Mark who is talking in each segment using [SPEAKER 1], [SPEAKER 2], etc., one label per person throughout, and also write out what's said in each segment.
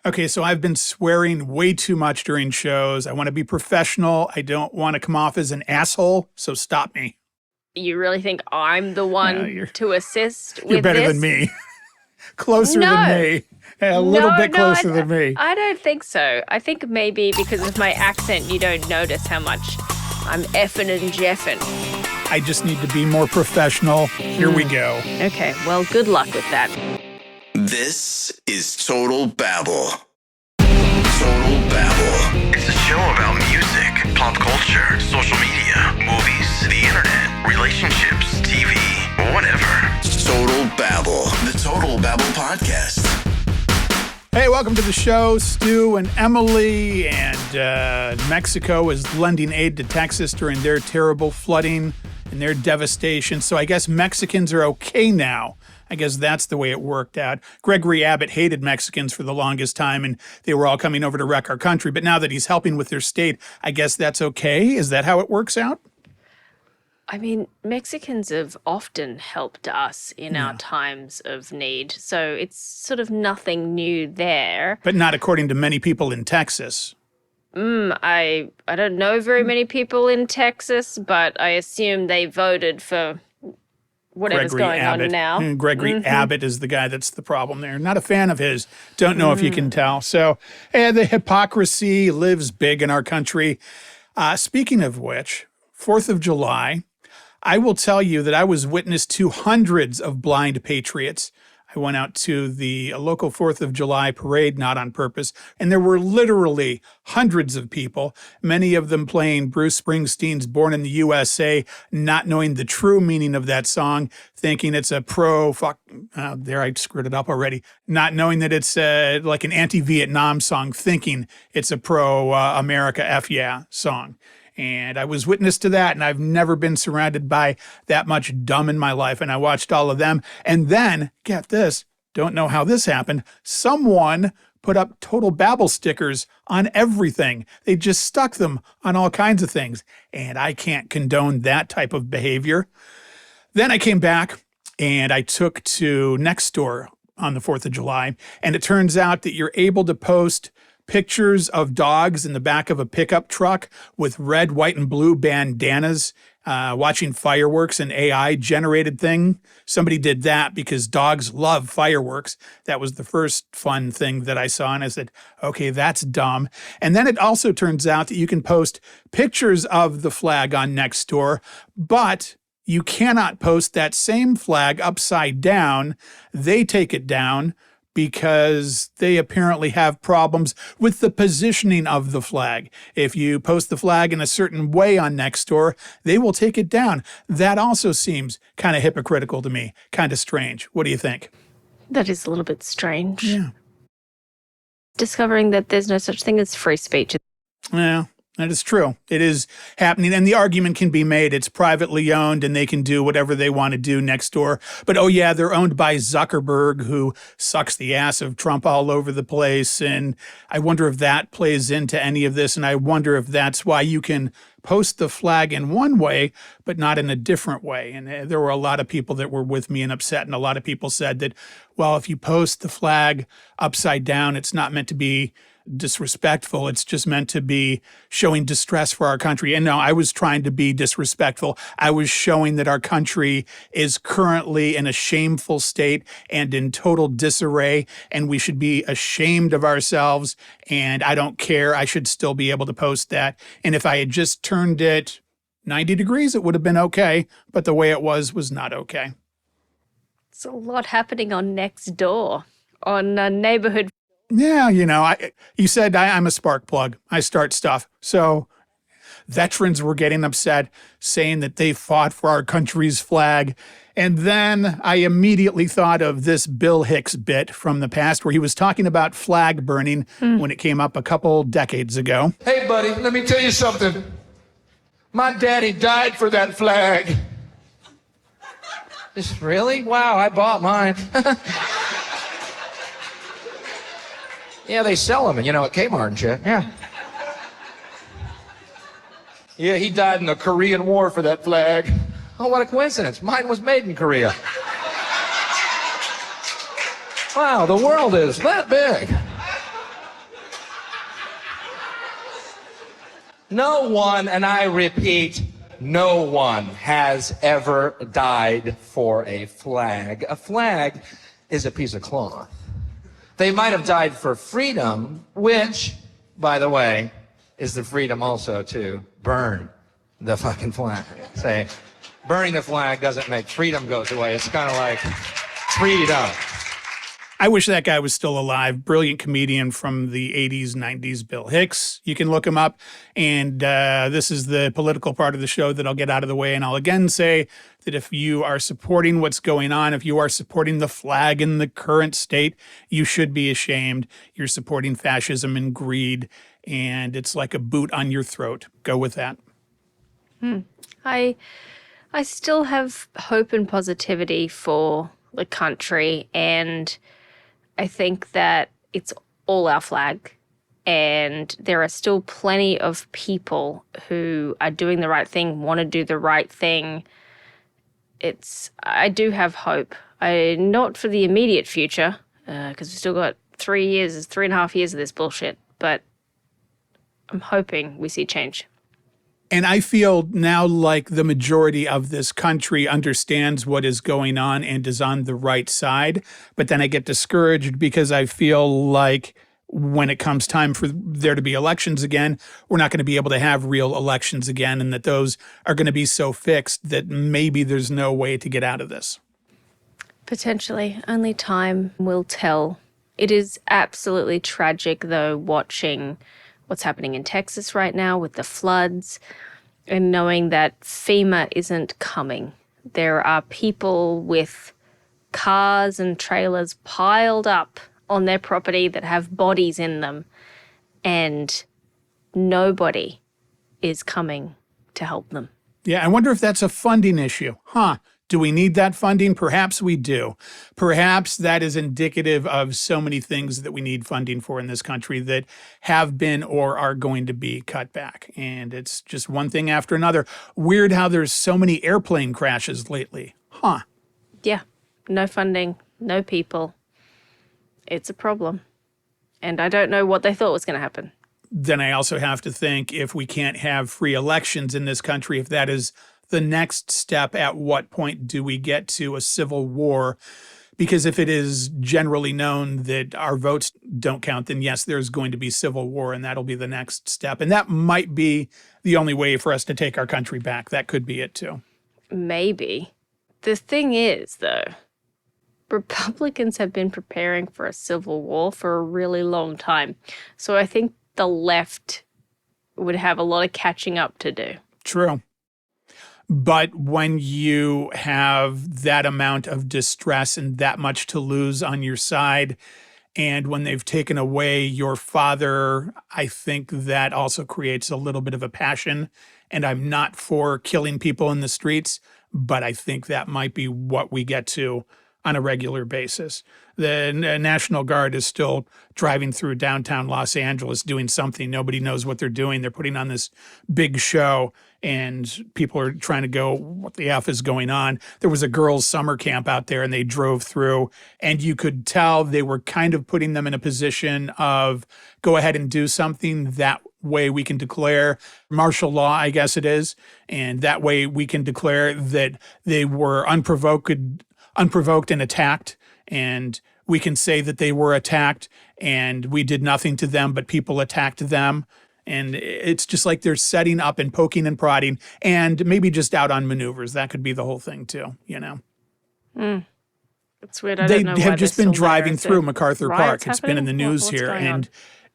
[SPEAKER 1] Okay, so I've been swearing way too much during shows. I want to be professional. I don't want to come off as an asshole, so stop me.
[SPEAKER 2] You really think I'm the one to assist with this?
[SPEAKER 1] You're better than me. Closer than me. A little bit closer than me.
[SPEAKER 2] I don't think so. I think maybe because of my accent, you don't notice how much I'm effing and jeffing.
[SPEAKER 1] I just need to be more professional. Here we go.
[SPEAKER 2] Okay, well, good luck with that.
[SPEAKER 3] This is Total Babble. Total Babble. It's a show about music, pop culture, social media, movies, the internet, relationships, TV, whatever. Total Babble. The Total Babble Podcast.
[SPEAKER 1] Hey, welcome to the show. Stu and Emily, and Mexico is lending aid to Texas during their terrible flooding and their devastation. So I guess Mexicans are okay now. I guess that's the way it worked out. Gregory Abbott hated Mexicans for the longest time, and they were all coming over to wreck our country. But now that he's helping with their state, I guess that's okay? Is that how it works out?
[SPEAKER 2] I mean, Mexicans have often helped us in our times of need, so it's sort of nothing new there.
[SPEAKER 1] But not according to many people in Texas.
[SPEAKER 2] I don't know very many people in Texas, but I assume they voted for whatever's
[SPEAKER 1] Gregory
[SPEAKER 2] going
[SPEAKER 1] Abbott.
[SPEAKER 2] on now.
[SPEAKER 1] Gregory Abbott is the guy that's the problem there. Not a fan of his. Don't know if you can tell. So the hypocrisy lives big in our country. Speaking of which, 4th of July, I will tell you that I was witness to hundreds of blind patriots. I went out to the local 4th of July parade, not on purpose, and there were literally hundreds of people, many of them playing Bruce Springsteen's Born in the USA, not knowing the true meaning of that song, thinking it's a there I screwed it up already, not knowing that it's like an anti-Vietnam song, thinking it's a pro-America F yeah song. And I was witness to that, and I've never been surrounded by that much dumb in my life. And I watched all of them. And then, get this, don't know how this happened, someone put up Total Babble stickers on everything. They just stuck them on all kinds of things. And I can't condone that type of behavior. Then I came back, and I took to Nextdoor on the 4th of July. And it turns out that you're able to post pictures of dogs in the back of a pickup truck with red, white, and blue bandanas watching fireworks, an AI-generated thing. Somebody did that because dogs love fireworks. That was the first fun thing that I saw, and I said, okay, that's dumb. And then it also turns out that you can post pictures of the flag on Nextdoor, but you cannot post that same flag upside down. They take it down because they apparently have problems with the positioning of the flag. If you post the flag in a certain way on Nextdoor, they will take it down. That also seems kind of hypocritical to me, kind of strange. What do you think?
[SPEAKER 2] That is a little bit strange.
[SPEAKER 1] Yeah.
[SPEAKER 2] Discovering that there's no such thing as free speech.
[SPEAKER 1] Yeah. That is true. It is happening, and the argument can be made. It's privately owned, and they can do whatever they want to do Nextdoor. But, oh, yeah, they're owned by Zuckerberg, who sucks the ass of Trump all over the place. And I wonder if that plays into any of this, and I wonder if that's why you can post the flag in one way, but not in a different way. And there were a lot of people that were with me and upset, and a lot of people said that, well, if you post the flag upside down, it's not meant to be disrespectful. It's just meant to be showing distress for our country. And no, I was trying to be disrespectful. I was showing that our country is currently in a shameful state and in total disarray, and we should be ashamed of ourselves. And I don't care. I should still be able to post that. And if I had just turned it 90 degrees, it would have been okay. But the way it was not okay.
[SPEAKER 2] It's a lot happening on Nextdoor, on neighborhood.
[SPEAKER 1] Yeah, you said I'm a spark plug. I start stuff. So veterans were getting upset, saying that they fought for our country's flag. And then I immediately thought of this Bill Hicks bit from the past where he was talking about flag burning when it came up a couple decades ago.
[SPEAKER 4] Hey, buddy, let me tell you something. My daddy died for that flag. Really? Wow, I bought mine. Yeah, they sell them, at Kmart and shit. Yeah. Yeah, he died in the Korean War for that flag. Oh, what a coincidence. Mine was made in Korea. Wow, the world is that big. No one, and I repeat, no one has ever died for a flag. A flag is a piece of cloth. They might have died for freedom, which, by the way, is the freedom also to burn the fucking flag. Say, burning the flag doesn't make freedom goes away. It's kind of like freedom.
[SPEAKER 1] I wish that guy was still alive. Brilliant comedian from the 80s, 90s, Bill Hicks. You can look him up. And this is the political part of the show that I'll get out of the way. And I'll again say that if you are supporting what's going on, if you are supporting the flag in the current state, you should be ashamed. You're supporting fascism and greed. And it's like a boot on your throat. Go with that.
[SPEAKER 2] I still have hope and positivity for the country, and I think that it's all our flag, and there are still plenty of people who are doing the right thing, want to do the right thing. I do have hope. Not for the immediate future, because we've still got 3.5 years of this bullshit, but I'm hoping we see change.
[SPEAKER 1] And I feel now like the majority of this country understands what is going on and is on the right side. But then I get discouraged because I feel like when it comes time for there to be elections again, we're not going to be able to have real elections again, and that those are going to be so fixed that maybe there's no way to get out of this.
[SPEAKER 2] Potentially. Only time will tell. It is absolutely tragic, though, watching what's happening in Texas right now with the floods and knowing that FEMA isn't coming. There are people with cars and trailers piled up on their property that have bodies in them, and nobody is coming to help them.
[SPEAKER 1] Yeah, I wonder if that's a funding issue. Do we need that funding? Perhaps we do. Perhaps that is indicative of so many things that we need funding for in this country that have been or are going to be cut back. And it's just one thing after another. Weird how there's so many airplane crashes lately.
[SPEAKER 2] Yeah, no funding, no people. It's a problem. And I don't know what they thought was going to happen.
[SPEAKER 1] Then I also have to think, if we can't have free elections in this country, if that is the next step, at what point do we get to a civil war? Because if it is generally known that our votes don't count, then yes, there's going to be civil war, and that'll be the next step. And that might be the only way for us to take our country back. That could be it too.
[SPEAKER 2] Maybe. The thing is, though, Republicans have been preparing for a civil war for a really long time. So I think the left would have a lot of catching up to do.
[SPEAKER 1] True. But when you have that amount of distress and that much to lose on your side, and when they've taken away your father, I think that also creates a little bit of a passion. And I'm not for killing people in the streets, but I think that might be what we get to on a regular basis. The National Guard is still driving through downtown Los Angeles doing something. Nobody knows what they're doing. They're putting on this big show, and people are trying to go, what the F is going on? There was a girls' summer camp out there, and they drove through, and you could tell they were kind of putting them in a position of, go ahead and do something. That way we can declare martial law, I guess it is, and that way we can declare that they were unprovoked and attacked, and we can say that they were attacked and we did nothing to them, but people attacked them. And it's just like they're setting up and poking and prodding, and maybe just out on maneuvers. That could be the whole thing too, you know.
[SPEAKER 2] It's weird. I don't know why
[SPEAKER 1] have just been driving
[SPEAKER 2] there.
[SPEAKER 1] through MacArthur Park. It's been in the news here, and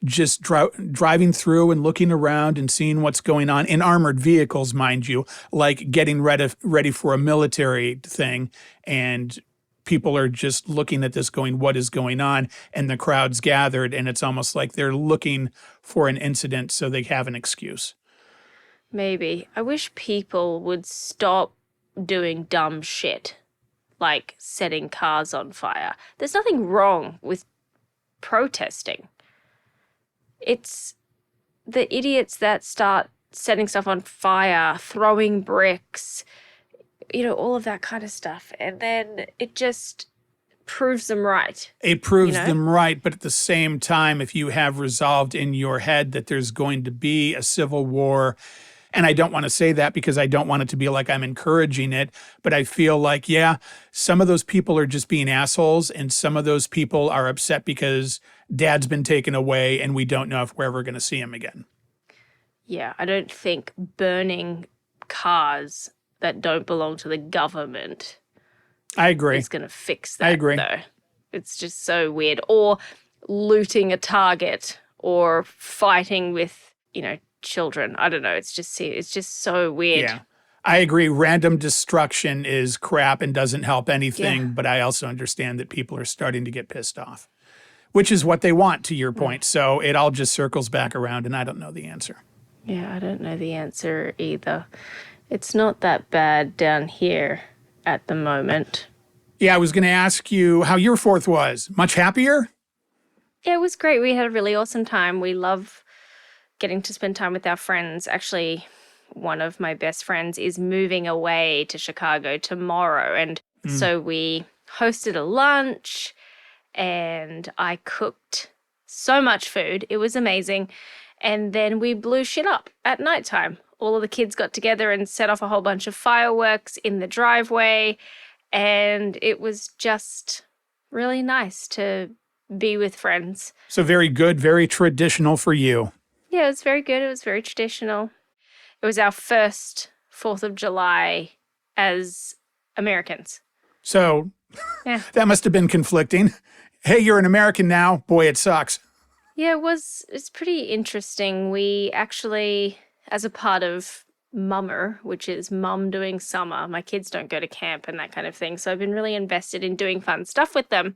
[SPEAKER 1] just driving through and looking around and seeing what's going on in armored vehicles, mind you, like getting ready for a military thing. And people are just looking at this going, what is going on? And the crowd's gathered, and it's almost like they're looking for an incident so they have an excuse.
[SPEAKER 2] Maybe. I wish people would stop doing dumb shit, like setting cars on fire. There's nothing wrong with protesting. It's the idiots that start setting stuff on fire, throwing bricks, you know, all of that kind of stuff. And then it just proves them right.
[SPEAKER 1] It proves
[SPEAKER 2] know?
[SPEAKER 1] them right, but at the same time, if you have resolved in your head that there's going to be a civil war, and I don't want to say that because I don't want it to be like I'm encouraging it, but I feel like, yeah, some of those people are just being assholes, and some of those people are upset because dad's been taken away and we don't know if we're ever going to see him again.
[SPEAKER 2] Yeah, I don't think burning cars that don't belong to the government
[SPEAKER 1] I agree.
[SPEAKER 2] is going to fix that,
[SPEAKER 1] I agree.
[SPEAKER 2] though. It's just so weird. Or looting a Target or fighting with, children. I don't know. It's just so weird.
[SPEAKER 1] Yeah. I agree. Random destruction is crap and doesn't help anything, but I also understand that people are starting to get pissed off, which is what they want, to your point. So it all just circles back around, and I don't know the answer.
[SPEAKER 2] Yeah, I don't know the answer either. It's not that bad down here at the moment.
[SPEAKER 1] Yeah, I was going to ask you how your 4th was. Much happier?
[SPEAKER 2] Yeah, it was great. We had a really awesome time. We love getting to spend time with our friends. Actually, one of my best friends is moving away to Chicago tomorrow. And so we hosted a lunch and I cooked so much food. It was amazing. And then we blew shit up at nighttime. All of the kids got together and set off a whole bunch of fireworks in the driveway. And it was just really nice to be with friends.
[SPEAKER 1] So very good, very traditional for you.
[SPEAKER 2] Yeah, it was very good. It was very traditional. It was our first 4th of July as Americans.
[SPEAKER 1] So
[SPEAKER 2] Yeah.
[SPEAKER 1] that must have been conflicting. Hey, you're an American now. Boy, it sucks.
[SPEAKER 2] Yeah, it's pretty interesting. We actually, as a part of Mummer, which is Mum doing summer, my kids don't go to camp and that kind of thing. So I've been really invested in doing fun stuff with them.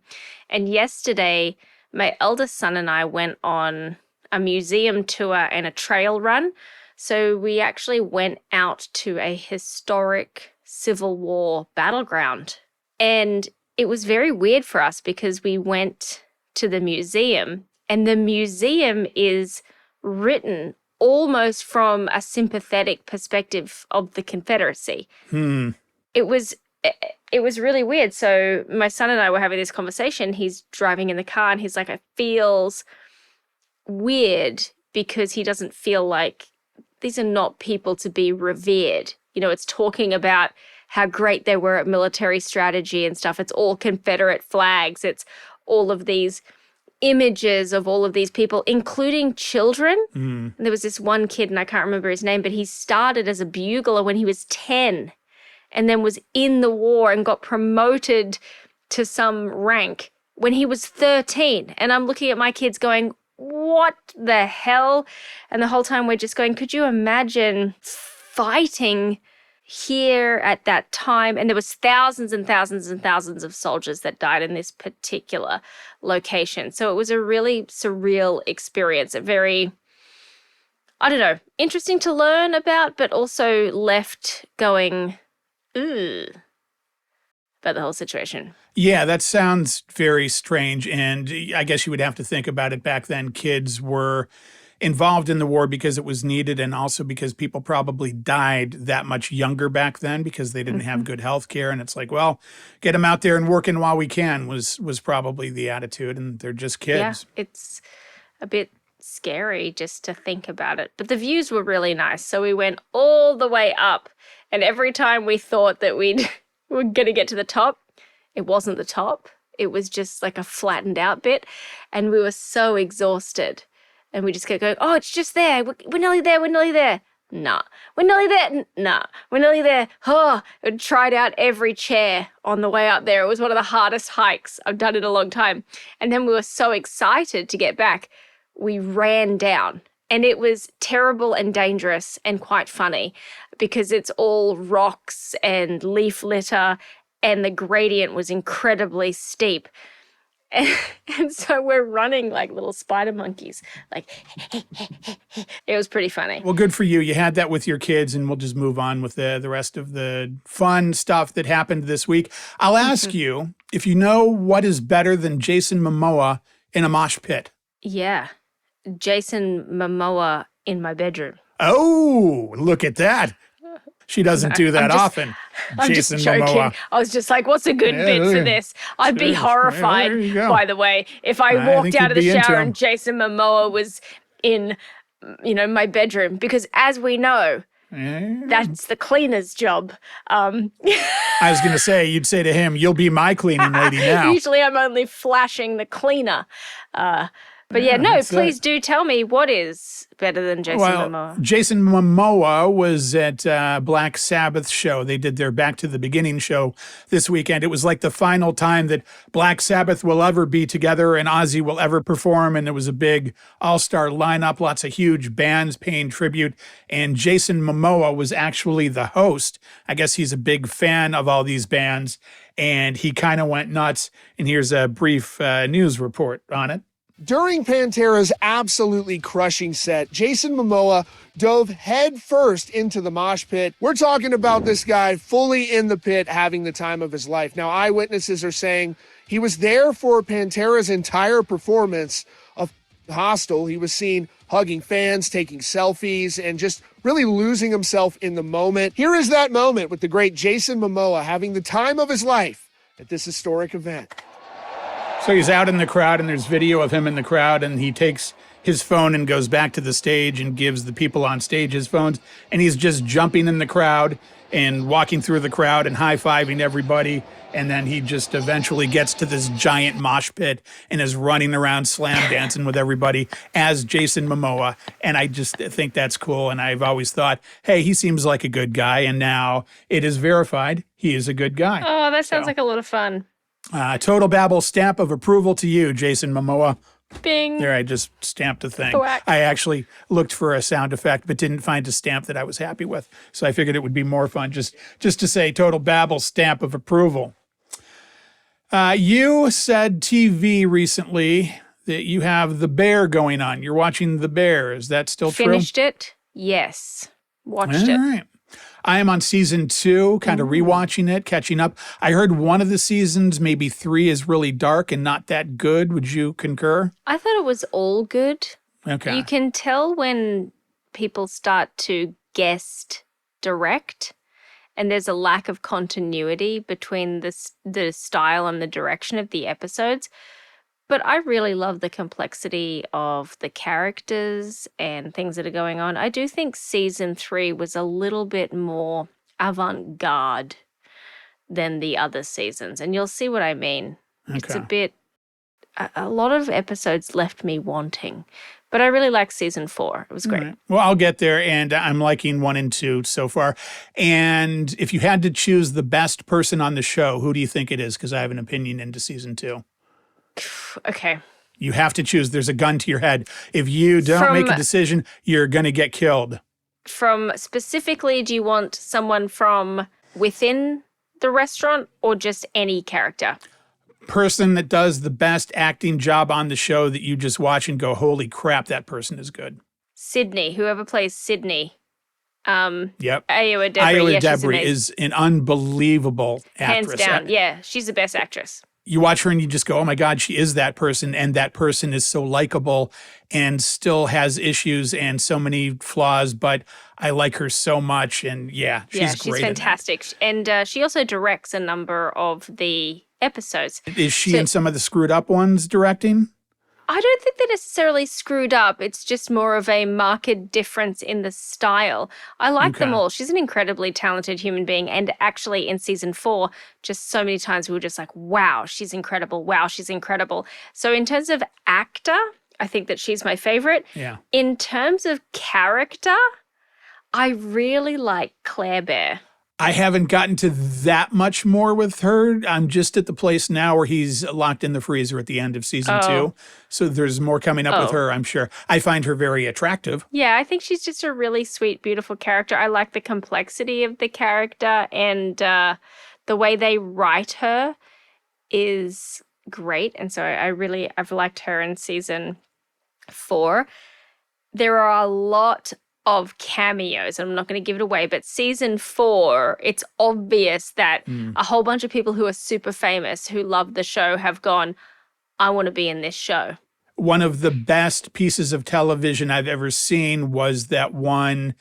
[SPEAKER 2] And yesterday, my eldest son and I went on a museum tour and a trail run. So we actually went out to a historic Civil War battleground. And it was very weird for us because we went to the museum and the museum is written almost from a sympathetic perspective of the Confederacy. It was really weird. So my son and I were having this conversation. He's driving in the car and he's like, it feels weird because he doesn't feel like these are not people to be revered. It's talking about how great they were at military strategy and stuff. It's all Confederate flags. It's all of these images of all of these people, including children. And there was this one kid, and I can't remember his name, but he started as a bugler when he was 10 and then was in the war and got promoted to some rank when he was 13. And I'm looking at my kids going, what the hell? And the whole time we're just going, could you imagine fighting here at that time? And there was thousands and thousands and thousands of soldiers that died in this particular location. So it was a really surreal experience, a very, I don't know, interesting to learn about, but also left going, ooh, about the whole situation.
[SPEAKER 1] Yeah, that sounds very strange. And I guess you would have to think about it back then. Kids were involved in the war because it was needed and also because people probably died that much younger back then because they didn't have good health care. And it's like, well, get them out there and working while we can was probably the attitude. And they're just kids.
[SPEAKER 2] Yeah, it's a bit scary just to think about it. But the views were really nice. So we went all the way up. And every time we thought that we're going to get to the top, it wasn't the top. It was just like a flattened out bit. And we were so exhausted. And we just kept going, oh, it's just there. We're nearly there. We're nearly there. Nah. We're nearly there. Nah. We're nearly there. Oh, I tried out every chair on the way up there. It was one of the hardest hikes I've done in a long time. And then we were so excited to get back, we ran down. And it was terrible and dangerous and quite funny because it's all rocks and leaf litter and the gradient was incredibly steep. And so we're running like little spider monkeys. Like, it was pretty funny.
[SPEAKER 1] Well, good for you. You had that with your kids, and we'll just move on with the rest of the fun stuff that happened this week. I'll ask you if you know what is better than Jason Momoa in a mosh pit.
[SPEAKER 2] Yeah. Jason Momoa in my bedroom.
[SPEAKER 1] Oh, look at that. She doesn't do that often.
[SPEAKER 2] I'm
[SPEAKER 1] Jason
[SPEAKER 2] just joking.
[SPEAKER 1] Momoa.
[SPEAKER 2] I was just like, what's a good bit for this? I'd be horrified,
[SPEAKER 1] there you go.
[SPEAKER 2] by the way, if I
[SPEAKER 1] I
[SPEAKER 2] walked
[SPEAKER 1] think
[SPEAKER 2] out of
[SPEAKER 1] you'd
[SPEAKER 2] the
[SPEAKER 1] be into
[SPEAKER 2] shower
[SPEAKER 1] him.
[SPEAKER 2] and Jason Momoa was in, my bedroom. Because as we know, that's the cleaner's job.
[SPEAKER 1] I was going to say, you'd say to him, you'll be my cleaning lady now.
[SPEAKER 2] Usually I'm only flashing the cleaner. But yeah, no, please do tell me what is better than Jason Momoa.
[SPEAKER 1] Jason Momoa was at Black Sabbath show. They did their Back to the Beginning show this weekend. It was like the final time that Black Sabbath will ever be together and Ozzy will ever perform. And it was a big all-star lineup, lots of huge bands paying tribute. And Jason Momoa was actually the host. I guess he's a big fan of all these bands. And he kind of went nuts. And here's a brief news report on it.
[SPEAKER 5] During Pantera's absolutely crushing set, Jason Momoa dove head first into the mosh pit. We're talking about this guy fully in the pit having the time of his life. Now, eyewitnesses are saying he was there for Pantera's entire performance of Hostile. He was seen hugging fans, taking selfies, and just really losing himself in the moment. Here is that moment with the great Jason Momoa having the time of his life at this historic event.
[SPEAKER 1] So he's out in the crowd, and there's video of him in the crowd, and he takes his phone and goes back to the stage and gives the people on stage his phones, and he's just jumping in the crowd and walking through the crowd and high-fiving everybody, and then he just eventually gets to this giant mosh pit and is running around slam dancing with everybody as Jason Momoa, and I just think that's cool, and I've always thought, hey, he seems like a good guy, and now it is verified he is a good guy.
[SPEAKER 2] Oh, that sounds like a lot of fun.
[SPEAKER 1] Total Babble stamp of approval to you, Jason Momoa.
[SPEAKER 2] Bing.
[SPEAKER 1] There, I just stamped a thing.
[SPEAKER 2] Quack.
[SPEAKER 1] I actually looked for a sound effect, but didn't find a stamp that I was happy with. So I figured it would be more fun just to say Total Babble stamp of approval. You said TV recently that you have The Bear going on. You're watching The Bear. Is that still true?
[SPEAKER 2] Finished it? Yes. Watched it.
[SPEAKER 1] All right. I am on season 2, kind of rewatching it, catching up. I heard one of the seasons, maybe 3, is really dark and not that good. Would you concur?
[SPEAKER 2] I thought it was all good.
[SPEAKER 1] Okay.
[SPEAKER 2] You can tell when people start to guest direct, and there's a lack of continuity between the style and the direction of the episodes. But I really love the complexity of the characters and things that are going on. I do think season 3 was a little bit more avant-garde than the other seasons. And you'll see what I mean.
[SPEAKER 1] Okay.
[SPEAKER 2] It's a lot of episodes left me wanting. But I really liked season 4. It was great.
[SPEAKER 1] Right. Well, I'll get there, and I'm liking 1 and 2 so far. And if you had to choose the best person on the show, who do you think it is? Because I have an opinion into season 2.
[SPEAKER 2] Okay.
[SPEAKER 1] You have to choose. There's a gun to your head. If you don't make a decision, you're going to get killed.
[SPEAKER 2] From specifically, do you want someone from within the restaurant or just any character?
[SPEAKER 1] Person that does the best acting job on the show that you just watch and go, holy crap, that person is good.
[SPEAKER 2] Sydney, whoever plays Sydney.
[SPEAKER 1] Yep.
[SPEAKER 2] Iowa Debris.
[SPEAKER 1] Iowa
[SPEAKER 2] Yeah,
[SPEAKER 1] Debris is an unbelievable actress.
[SPEAKER 2] Hands down. Yeah, she's the best actress.
[SPEAKER 1] You watch her and you just go, oh my God, she is that person. And that person is so likable and still has issues and so many flaws, but I like her so much. And she's great.
[SPEAKER 2] She's fantastic. And she also directs a number of the episodes.
[SPEAKER 1] Is she in some of the screwed up ones directing?
[SPEAKER 2] I don't think they're necessarily screwed up. It's just more of a marked difference in the style. I like them all. She's an incredibly talented human being. And actually in season 4, just so many times we were just like, wow, she's incredible. Wow, she's incredible. So in terms of actor, I think that she's my favorite.
[SPEAKER 1] Yeah.
[SPEAKER 2] In terms of character, I really like Claire Bear.
[SPEAKER 1] I haven't gotten to that much more with her. I'm just at the place now where he's locked in the freezer at the end of season 2. So there's more coming up with her, I'm sure. I find her very attractive.
[SPEAKER 2] Yeah, I think she's just a really sweet, beautiful character. I like the complexity of the character, and the way they write her is great. And so I've liked her in season 4. There are a lot of cameos. I'm not going to give it away, but season 4, it's obvious that a whole bunch of people who are super famous, who love the show, have gone, I want to be in this show. One
[SPEAKER 1] of the best pieces of television I've ever seen was that one,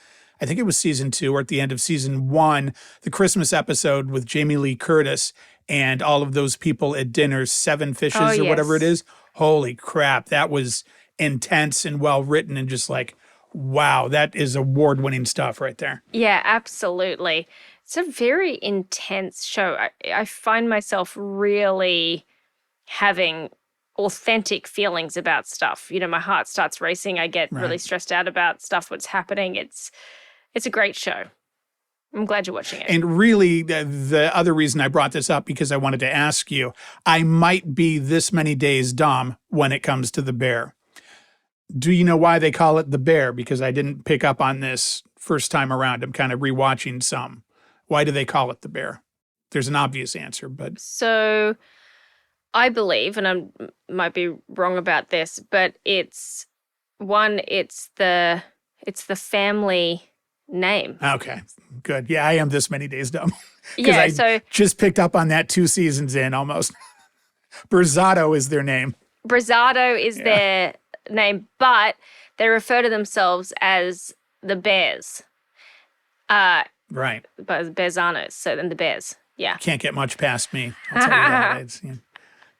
[SPEAKER 1] I think it was season 2 or at the end of season 1, the Christmas episode with Jamie Lee Curtis and all of those people at dinner, 7 fishes or whatever it
[SPEAKER 2] yes.
[SPEAKER 1] is. Holy crap. That was intense and well written and just like, wow, that is award-winning stuff right there.
[SPEAKER 2] Yeah, absolutely. It's a very intense show. I find myself really having authentic feelings about stuff. You know, my heart starts racing. I get really stressed out about stuff, what's happening. It's a great show. I'm glad you're watching it.
[SPEAKER 1] And really, the other reason I brought this up, because I wanted to ask you, I might be this many days dumb when it comes to the bear. Do you know why they call it the bear? Because I didn't pick up on this first time around. I'm kind of rewatching some. Why do they call it the bear? There's an obvious answer, but...
[SPEAKER 2] So I believe, and I might be wrong about this, but it's the family name.
[SPEAKER 1] Okay, good. Yeah, I am this many days dumb.
[SPEAKER 2] Yeah,
[SPEAKER 1] I just picked up on that 2 seasons in almost. Brazzato is their name.
[SPEAKER 2] Brazzato is their name, but they refer to themselves as the Bears.
[SPEAKER 1] Right.
[SPEAKER 2] But Bearzanos, so then the Bears. Yeah.
[SPEAKER 1] Can't get much past me. I'll tell you that. It's,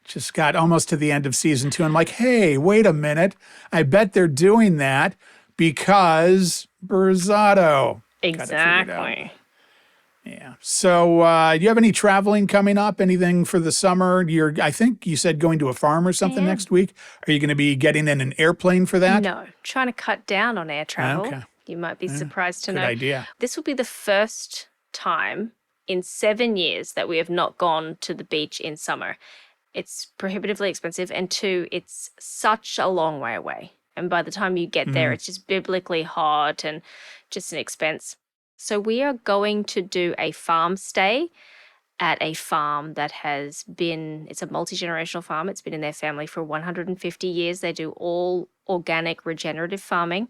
[SPEAKER 1] just got almost to the end of season 2. I'm like, hey, wait a minute. I bet they're doing that because Brazzato.
[SPEAKER 2] Exactly.
[SPEAKER 1] Yeah. So do you have any traveling coming up? Anything for the summer? I think you said going to a farm or something next week. Are you going to be getting in an airplane for that?
[SPEAKER 2] No. Trying to cut down on air travel.
[SPEAKER 1] Okay.
[SPEAKER 2] You might be surprised to know.
[SPEAKER 1] Good idea.
[SPEAKER 2] This will be the first time in 7 years that we have not gone to the beach in summer. It's prohibitively expensive, and 2, it's such a long way away. And by the time you get there, it's just biblically hot and just an expense. So we are going to do a farm stay at a farm that it's a multi-generational farm. It's been in their family for 150 years. They do all organic regenerative farming.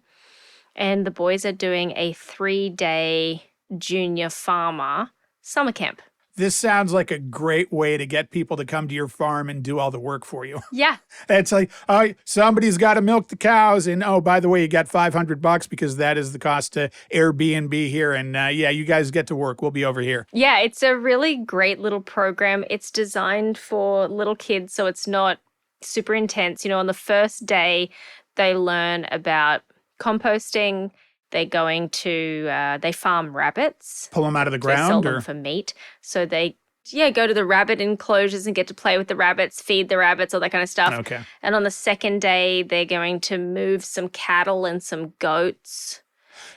[SPEAKER 2] And the boys are doing a 3-day junior farmer summer camp.
[SPEAKER 1] This sounds like a great way to get people to come to your farm and do all the work for you.
[SPEAKER 2] Yeah.
[SPEAKER 1] It's like, oh, somebody's got to milk the cows. And, oh, by the way, you got $500 because that is the cost to Airbnb here. And, you guys get to work. We'll be over here.
[SPEAKER 2] Yeah, it's a really great little program. It's designed for little kids, so it's not super intense. You know, on the first day, they learn about composting. They're going to, they farm rabbits.
[SPEAKER 1] Pull them out of the ground?
[SPEAKER 2] They sell them for meat. So they, go to the rabbit enclosures and get to play with the rabbits, feed the rabbits, all that kind of stuff.
[SPEAKER 1] Okay.
[SPEAKER 2] And on the second day, they're going to move some cattle and some goats.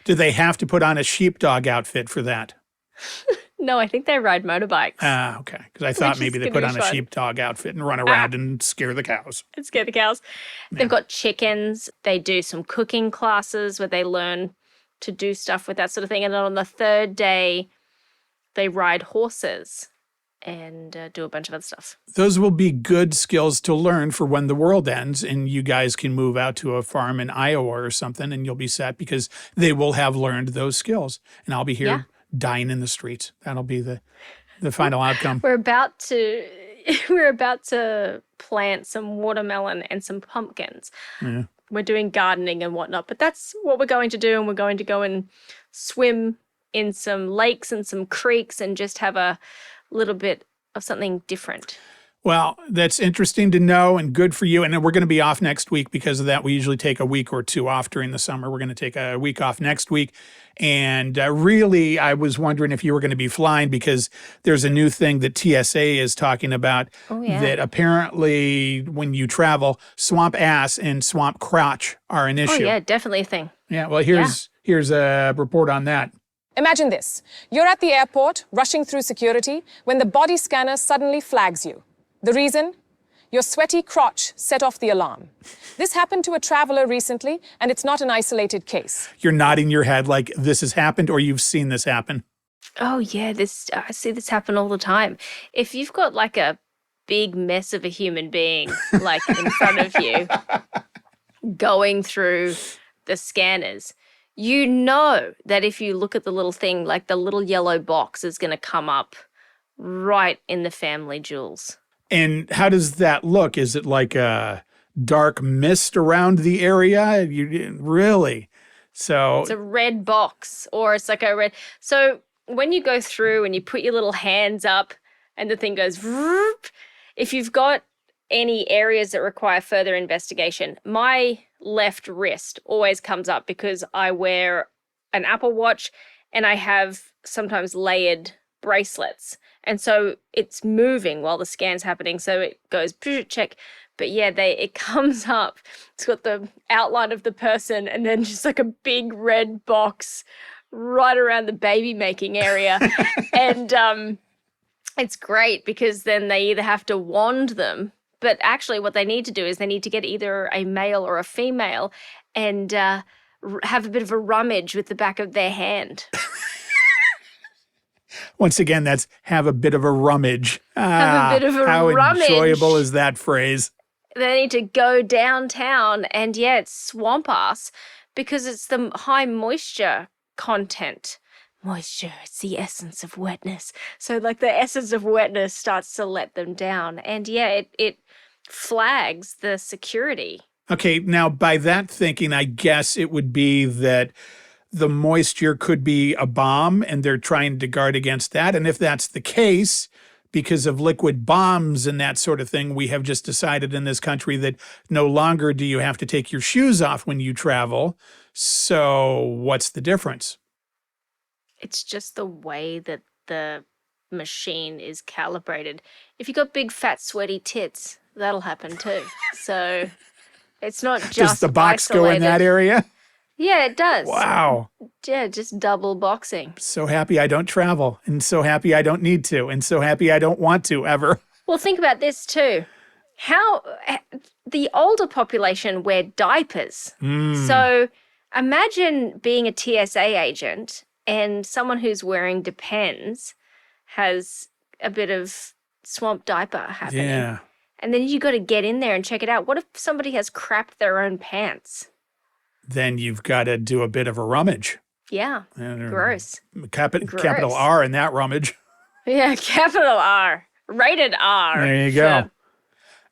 [SPEAKER 1] Do they have to put on a sheepdog outfit for that?
[SPEAKER 2] No, I think they ride motorbikes.
[SPEAKER 1] Ah, okay. Because I thought maybe they put on a sheepdog outfit and run around and scare the cows.
[SPEAKER 2] And scare the cows. Yeah. They've got chickens. They do some cooking classes where they learn to do stuff with that sort of thing. And then on the third day, they ride horses and do a bunch of other stuff. Those
[SPEAKER 1] will be good skills to learn for when the world ends and you guys can move out to a farm in Iowa or something and you'll be set because they will have learned those skills. And I'll be here dying in the streets. That'll be the final outcome.
[SPEAKER 2] We're about to plant some watermelon and some pumpkins.
[SPEAKER 1] Yeah.
[SPEAKER 2] We're doing gardening and whatnot, but that's what we're going to do. And we're going to go and swim in some lakes and some creeks and just have a little bit of something different.
[SPEAKER 1] Well, that's interesting to know and good for you. And we're going to be off next week because of that. We usually take a week or 2 off during the summer. We're going to take a week off next week. And really, I was wondering if you were going to be flying because there's a new thing that TSA is talking about that apparently when you travel, swamp ass and swamp crotch are an issue.
[SPEAKER 2] Oh, yeah, definitely a thing.
[SPEAKER 1] Yeah, well, here's a report on that.
[SPEAKER 6] Imagine this. You're at the airport, rushing through security, when the body scanner suddenly flags you. The reason? Your sweaty crotch set off the alarm. This happened to a traveler recently, and it's not an isolated case.
[SPEAKER 1] You're nodding your head like this has happened or you've seen this happen.
[SPEAKER 2] Oh, yeah, I see this happen all the time. If you've got like a big mess of a human being like in front of you going through the scanners, you know that if you look at the little thing, like the little yellow box is going to come up right in the family jewels.
[SPEAKER 1] And how does that look? Is it like a dark mist around the area? Really? So
[SPEAKER 2] It's a red box, or it's like a red. So when you go through and you put your little hands up and the thing goes, vroom, if you've got any areas that require further investigation, my left wrist always comes up because I wear an Apple Watch and I have sometimes layered bracelets. And so it's moving while the scan's happening. So it goes, check. But yeah, it comes up. It's got the outline of the person and then just like a big red box right around the baby making area. And it's great because then they either have to wand them, but actually what they need to do is they need to get either a male or a female and have a bit of a rummage with the back of their hand.
[SPEAKER 1] once again, that's have a bit of a rummage.
[SPEAKER 2] Have a bit of a
[SPEAKER 1] how
[SPEAKER 2] rummage.
[SPEAKER 1] enjoyable is that phrase?
[SPEAKER 2] They need to go downtown and it's swamp ass because it's the high moisture content. Moisture, it's the essence of wetness. So like the essence of wetness starts to let them down. And yeah, it flags the security.
[SPEAKER 1] Okay, now by that thinking, I guess it would be that the moisture could be a bomb and they're trying to guard against that. And if that's the case, because of liquid bombs and that sort of thing, we have just decided in this country that no longer do you have to take your shoes off when you travel. So what's the difference?
[SPEAKER 2] It's just the way that the machine is calibrated. If you got big, fat, sweaty tits, that'll happen too. So it's not just
[SPEAKER 1] Does the box go in that
[SPEAKER 2] isolated.
[SPEAKER 1] area?
[SPEAKER 2] Yeah, it does.
[SPEAKER 1] Wow.
[SPEAKER 2] Yeah, just double boxing.
[SPEAKER 1] So happy I don't travel, and so happy I don't need to, and so happy I don't want to ever.
[SPEAKER 2] Well, think about this too. How the older population wear diapers. So imagine being a TSA agent and someone who's wearing Depends has a bit of swamp diaper happening.
[SPEAKER 1] Yeah.
[SPEAKER 2] And then you got to get in there and check it out. What if somebody has crapped their own pants?
[SPEAKER 1] Then you've got to do a bit of a rummage.
[SPEAKER 2] Yeah. Gross.
[SPEAKER 1] Capital R in that rummage.
[SPEAKER 2] Yeah, capital R. Rated R.
[SPEAKER 1] There you go.
[SPEAKER 2] for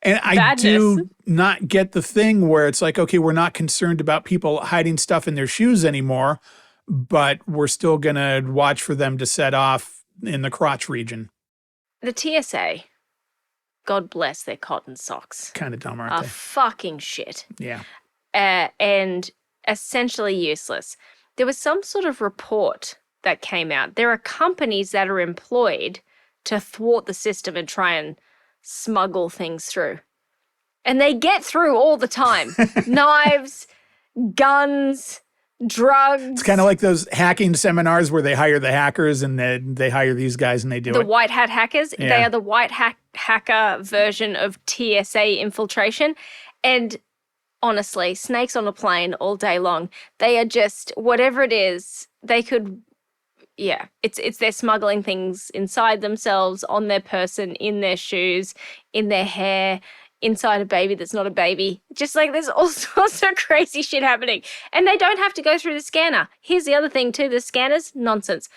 [SPEAKER 1] And I
[SPEAKER 2] badness.
[SPEAKER 1] do not get the thing where it's like, okay, we're not concerned about people hiding stuff in their shoes anymore, but we're still going to watch for them to set off in the crotch region.
[SPEAKER 2] The TSA, God bless their cotton socks,
[SPEAKER 1] Kind of dumb,
[SPEAKER 2] are
[SPEAKER 1] aren't they?
[SPEAKER 2] fucking shit.
[SPEAKER 1] Yeah.
[SPEAKER 2] And essentially useless. There was some sort of report that came out. There are companies that are employed to thwart the system and try and smuggle things through. And they get through all the time. Knives, guns, drugs.
[SPEAKER 1] It's kind of like those hacking seminars where they hire the hackers and then they hire these guys and they do
[SPEAKER 2] The
[SPEAKER 1] it.
[SPEAKER 2] white hat hackers.
[SPEAKER 1] Yeah.
[SPEAKER 2] They are the white hacker version of TSA infiltration. And honestly, snakes on a plane all day long. They are just, whatever it is, they could, yeah, it's they're smuggling things inside themselves, on their person, in their shoes, in their hair, inside a baby that's not a baby. Just like there's all sorts of crazy shit happening. And they don't have to go through the scanner. Here's the other thing too, the scanners, nonsense.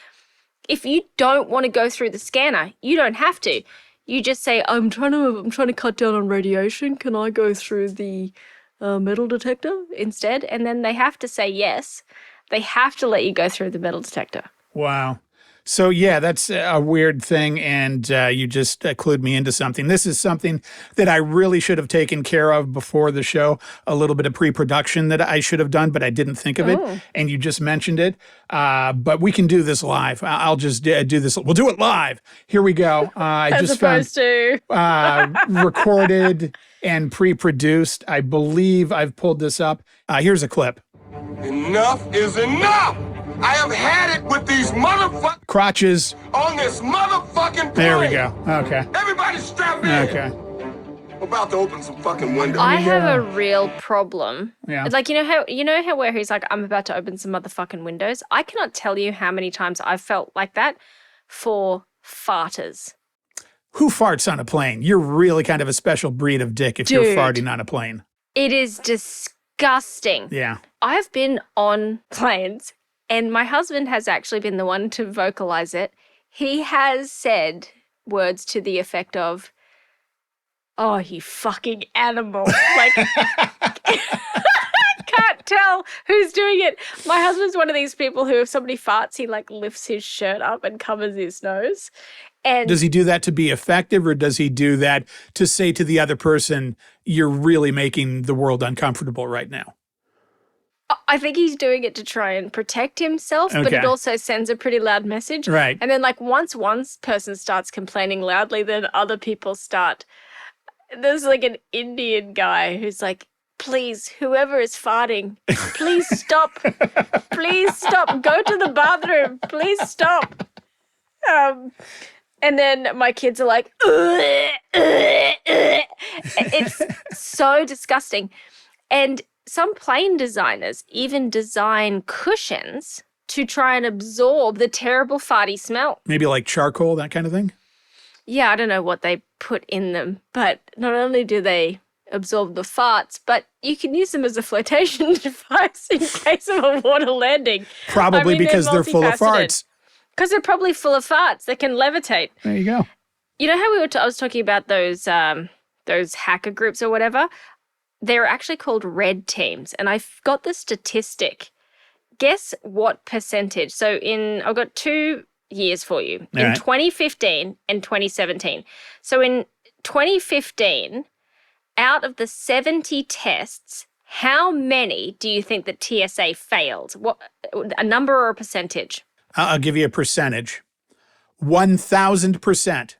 [SPEAKER 2] If you don't want to go through the scanner, you don't have to. You just say, I'm trying to cut down on radiation. Can I go through the metal detector instead? And then they have to say yes. They have to let you go through the metal detector.
[SPEAKER 1] Wow. So, yeah, that's a weird thing, and you just clued me into something. This is something that I really should have taken care of before the show, a little bit of pre-production that I should have done, but I didn't think of it, and you just mentioned it. But we can do this live. I'll just do this. We'll do it live. Here we go. I
[SPEAKER 2] As
[SPEAKER 1] just
[SPEAKER 2] opposed
[SPEAKER 1] found
[SPEAKER 2] to
[SPEAKER 1] recorded and pre-produced. I believe I've pulled this up. Here's a clip.
[SPEAKER 7] Enough is enough! I have had it with these motherfuckers
[SPEAKER 1] Crotches.
[SPEAKER 7] on this motherfucking plane.
[SPEAKER 1] There we go. Okay.
[SPEAKER 7] Everybody strap in.
[SPEAKER 1] Okay.
[SPEAKER 7] I'm about to open some fucking windows.
[SPEAKER 2] I have a real problem.
[SPEAKER 1] Yeah.
[SPEAKER 2] Like, you know how where he's like, I'm about to open some motherfucking windows? I cannot tell you how many times I've felt like that for farters.
[SPEAKER 1] Who farts on a plane? You're really kind of a special breed of dick if you're
[SPEAKER 2] Dude.
[SPEAKER 1] farting on a plane.
[SPEAKER 2] It is disgusting.
[SPEAKER 1] Yeah.
[SPEAKER 2] I've been on planes, and my husband has actually been the one to vocalize it. He has said words to the effect of, "Oh, you fucking animal." Like, I can't tell who's doing it. My husband's one of these people who, if somebody farts, he like lifts his shirt up and covers his nose. And
[SPEAKER 1] Does he do that to be effective, or does he do that to say to the other person, you're really making the world uncomfortable right now?
[SPEAKER 2] I think he's doing it to try and protect himself, but it
[SPEAKER 1] Okay.
[SPEAKER 2] also sends a pretty loud message.
[SPEAKER 1] Right.
[SPEAKER 2] And then like once one person starts complaining loudly, then other people start. There's like an Indian guy who's like, please, whoever is farting, please stop. Please stop. Go to the bathroom. Please stop. And then my kids are like, it's so disgusting. And some plane designers even design cushions to try and absorb the terrible farty smell.
[SPEAKER 1] Maybe like charcoal, that kind of thing?
[SPEAKER 2] Yeah, I don't know what they put in them, but not only do they absorb the farts, but you can use them as a flotation device in case of a water landing.
[SPEAKER 1] Probably because they're full of
[SPEAKER 2] multifaceted.
[SPEAKER 1] farts.
[SPEAKER 2] Because they're probably full of farts that can levitate.
[SPEAKER 1] There you go.
[SPEAKER 2] You know how I was talking about those hacker groups or whatever? They're actually called red teams, and I've got the statistic. Guess what percentage? So I've got 2 years for you.
[SPEAKER 1] All
[SPEAKER 2] In
[SPEAKER 1] right.
[SPEAKER 2] 2015 and 2017. So in 2015, out of the 70 tests, how many do you think that TSA failed? What, a number or a percentage?
[SPEAKER 1] I'll give you a percentage. 1,000%.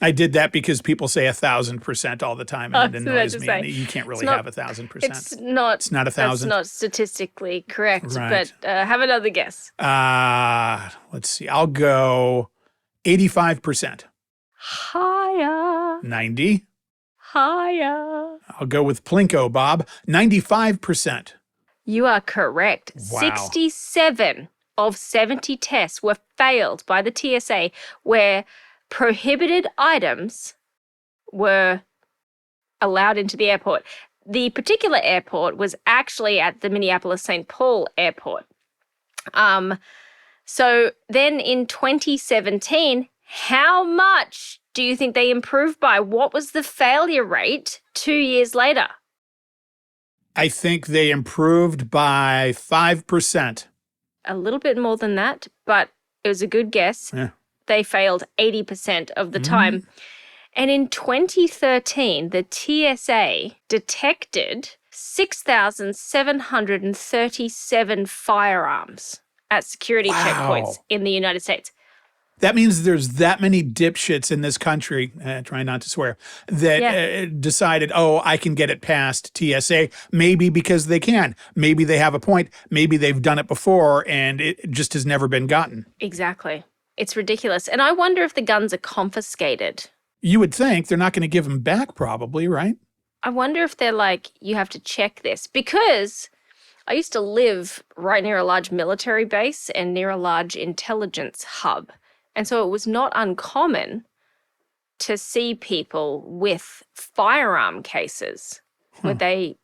[SPEAKER 1] I did that because people say 1,000% all the time, and it
[SPEAKER 2] I was about
[SPEAKER 1] annoys
[SPEAKER 2] to
[SPEAKER 1] me.
[SPEAKER 2] say,
[SPEAKER 1] And you can't really
[SPEAKER 2] not-
[SPEAKER 1] have 1,000%.
[SPEAKER 2] It's not.
[SPEAKER 1] It's not 1,000.
[SPEAKER 2] That's not statistically correct.
[SPEAKER 1] Right.
[SPEAKER 2] But have another guess.
[SPEAKER 1] Let's see. I'll go 85%.
[SPEAKER 2] Higher.
[SPEAKER 1] 90.
[SPEAKER 2] Higher.
[SPEAKER 1] I'll go with Plinko, Bob. 95%.
[SPEAKER 2] You are correct.
[SPEAKER 1] Wow.
[SPEAKER 2] 67 of 70 tests were failed by the TSA where prohibited items were allowed into the airport. The particular airport was actually at the Minneapolis-St. Paul airport. So then in 2017, how much do you think they improved by? What was the failure rate 2 years later?
[SPEAKER 1] I think they improved by 5%.
[SPEAKER 2] A little bit more than that, but it was a good guess.
[SPEAKER 1] Yeah.
[SPEAKER 2] They failed 80% of the time. And in 2013, the TSA detected 6,737 firearms at security checkpoints in the United States.
[SPEAKER 1] That means there's that many dipshits in this country, trying not to swear, that decided, I can get it past TSA, maybe because they can. Maybe they have a point. Maybe they've done it before and it just has never been gotten.
[SPEAKER 2] Exactly. It's ridiculous. And I wonder if the guns are confiscated.
[SPEAKER 1] You would think they're not going to give them back probably, right?
[SPEAKER 2] I wonder if they're like, you have to check this. Because I used to live right near a large military base and near a large intelligence hub. And so it was not uncommon to see people with firearm cases where they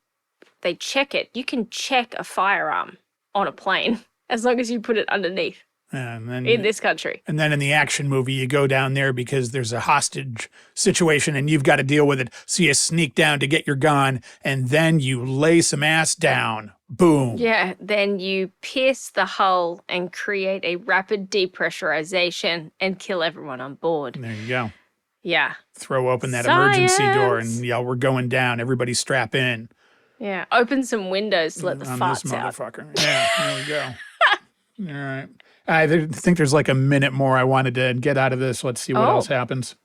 [SPEAKER 2] check it. You can check a firearm on a plane as long as you put it underneath
[SPEAKER 1] And then,
[SPEAKER 2] in this country.
[SPEAKER 1] and then in the action movie, you go down there because there's a hostage situation and you've got to deal with it. So you sneak down to get your gun and then you lay some ass down. Boom.
[SPEAKER 2] Yeah, then you pierce the hull and create a rapid depressurization and kill everyone on board.
[SPEAKER 1] There you go.
[SPEAKER 2] Yeah.
[SPEAKER 1] Throw open that emergency door
[SPEAKER 2] Science.
[SPEAKER 1] and yell, we're going down. Everybody strap in.
[SPEAKER 2] Yeah. Open some windows to let the
[SPEAKER 1] on
[SPEAKER 2] farts
[SPEAKER 1] this
[SPEAKER 2] out.
[SPEAKER 1] motherfucker. Yeah, there we go. All right. I think there's like a minute more I wanted to get out of this. Let's see what else happens.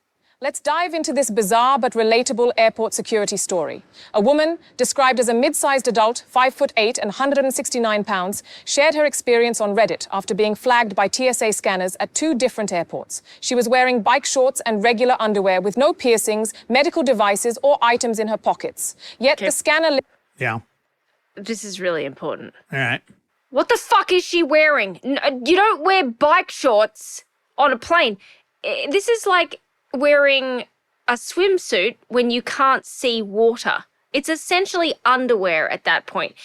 [SPEAKER 6] Let's dive into this bizarre but relatable airport security story. A woman, described as a mid-sized adult, 5'8" and 169 pounds, shared her experience on Reddit after being flagged by TSA scanners at 2 different airports. She was wearing bike shorts and regular underwear with no piercings, medical devices, or items in her pockets. Yet the scanner...
[SPEAKER 1] Yeah.
[SPEAKER 2] This is really important.
[SPEAKER 1] All right.
[SPEAKER 2] What the fuck is she wearing? You don't wear bike shorts on a plane. This is like wearing a swimsuit when you can't see water. It's essentially underwear at that point.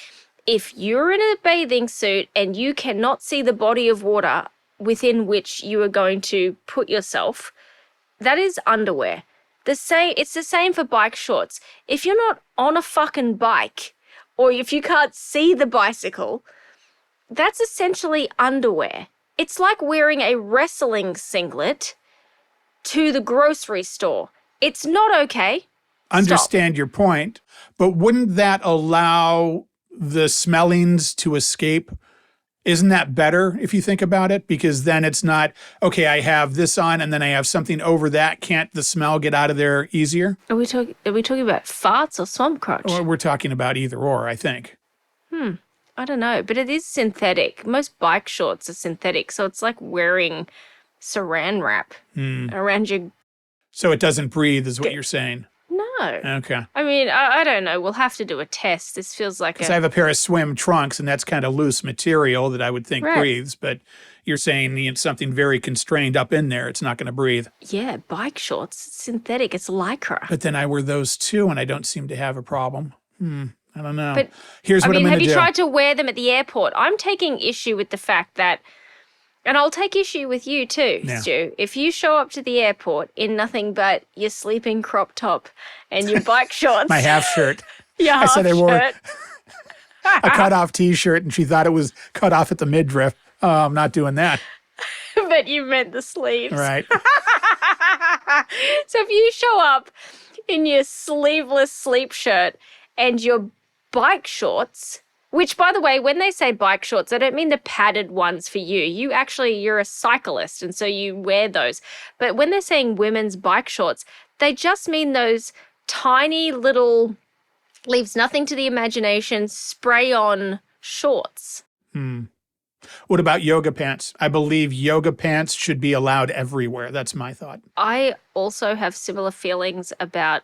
[SPEAKER 2] If you're in a bathing suit and you cannot see the body of water within which you are going to put yourself, that is underwear. It's the same for bike shorts. If you're not on a fucking bike or if you can't see the bicycle, that's essentially underwear. It's like wearing a wrestling singlet to the grocery store. It's not okay.
[SPEAKER 1] Understand your point, but wouldn't that allow the smellings to escape? Isn't that better if you think about it? Because then it's not, okay, I have this on and then I have something over that. Can't the smell get out of there easier?
[SPEAKER 2] Are we talking about farts or swamp crotch?
[SPEAKER 1] Or we're talking about either or, I think.
[SPEAKER 2] I don't know, but it is synthetic. Most bike shorts are synthetic, so it's like wearing saran wrap around your...
[SPEAKER 1] So it doesn't breathe is what you're saying.
[SPEAKER 2] No.
[SPEAKER 1] Okay.
[SPEAKER 2] I mean, I don't know. We'll have to do a test. This feels like
[SPEAKER 1] Because I have a pair of swim trunks, and that's kind of loose material that I would think
[SPEAKER 2] Right.
[SPEAKER 1] breathes. But you're saying something very constrained up in there. It's not going to breathe.
[SPEAKER 2] Yeah, bike shorts. It's synthetic. It's lycra.
[SPEAKER 1] But then I wear those too, and I don't seem to have a problem. I don't know.
[SPEAKER 2] But,
[SPEAKER 1] Here's what I'm going
[SPEAKER 2] have
[SPEAKER 1] to do.
[SPEAKER 2] you tried to wear them at the airport? I'm taking issue with the fact that, and I'll take issue with you too,
[SPEAKER 1] Yeah.
[SPEAKER 2] Stu. If you show up to the airport in nothing but your sleeping crop top and your bike shorts,
[SPEAKER 1] My half shirt.
[SPEAKER 2] your
[SPEAKER 1] I
[SPEAKER 2] half
[SPEAKER 1] said I wore
[SPEAKER 2] shirt,
[SPEAKER 1] a cut-off T-shirt, and she thought it was cut off at the midriff. Oh, I'm not doing that.
[SPEAKER 2] but you meant the sleeves.
[SPEAKER 1] Right.
[SPEAKER 2] So if you show up in your sleeveless sleep shirt and your bike shorts, which, by the way, when they say bike shorts, I don't mean the padded ones for you. You're a cyclist, and so you wear those. But when they're saying women's bike shorts, they just mean those tiny little, leaves nothing to the imagination, spray-on shorts.
[SPEAKER 1] What about yoga pants? I believe yoga pants should be allowed everywhere. That's my thought.
[SPEAKER 2] I also have similar feelings about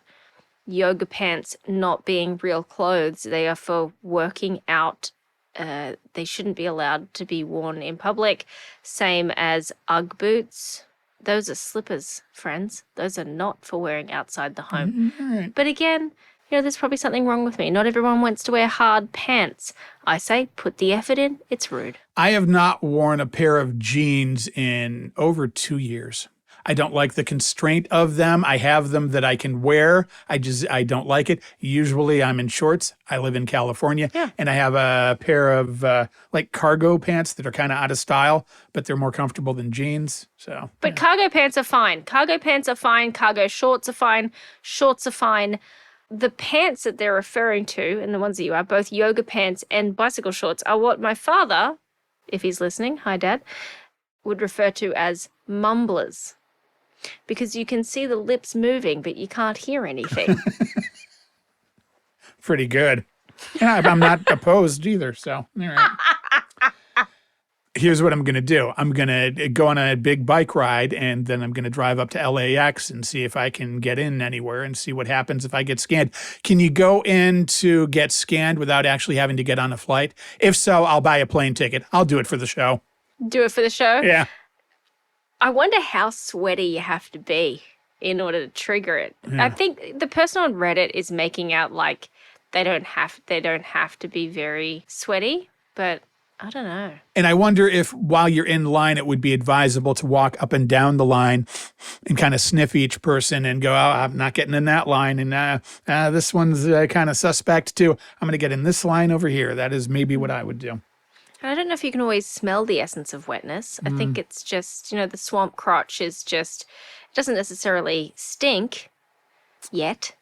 [SPEAKER 2] yoga pants not being real clothes. They are for working out. They shouldn't be allowed to be worn in public. Same as Ugg boots. Those are slippers, friends. Those are not for wearing outside the home.
[SPEAKER 1] All right.
[SPEAKER 2] But again, there's probably something wrong with me. Not everyone wants to wear hard pants. I say, put the effort in. It's rude.
[SPEAKER 1] I have not worn a pair of jeans in over 2 years. I don't like the constraint of them. I have them that I can wear. I don't like it. Usually I'm in shorts. I live in California.
[SPEAKER 2] Yeah.
[SPEAKER 1] And I have a pair of like cargo pants that are kind of out of style, but they're more comfortable than jeans. So,
[SPEAKER 2] But cargo pants are fine. Cargo pants are fine. Cargo shorts are fine. Shorts are fine. The pants that they're referring to, and the ones that you are, both yoga pants and bicycle shorts, are what my father, if he's listening, hi Dad, would refer to as mumblers. Because you can see the lips moving, but you can't hear anything.
[SPEAKER 1] pretty good. Yeah, I'm not opposed either. So, all right. Here's what I'm going to do. I'm going to go on a big bike ride, and then I'm going to drive up to LAX and see if I can get in anywhere and see what happens if I get scanned. Can you go in to get scanned without actually having to get on a flight? If so, I'll buy a plane ticket. I'll do it for the show.
[SPEAKER 2] Do it for the show?
[SPEAKER 1] Yeah.
[SPEAKER 2] I wonder how sweaty you have to be in order to trigger it. Yeah. I think the person on Reddit is making out like they don't have to be very sweaty, but I don't know.
[SPEAKER 1] And I wonder if while you're in line, it would be advisable to walk up and down the line and kind of sniff each person and go, oh, I'm not getting in that line. And this one's kind of suspect too. I'm going to get in this line over here. That is maybe what I would do.
[SPEAKER 2] I don't know if you can always smell the essence of wetness. I think it's just, the swamp crotch is just, it doesn't necessarily stink yet.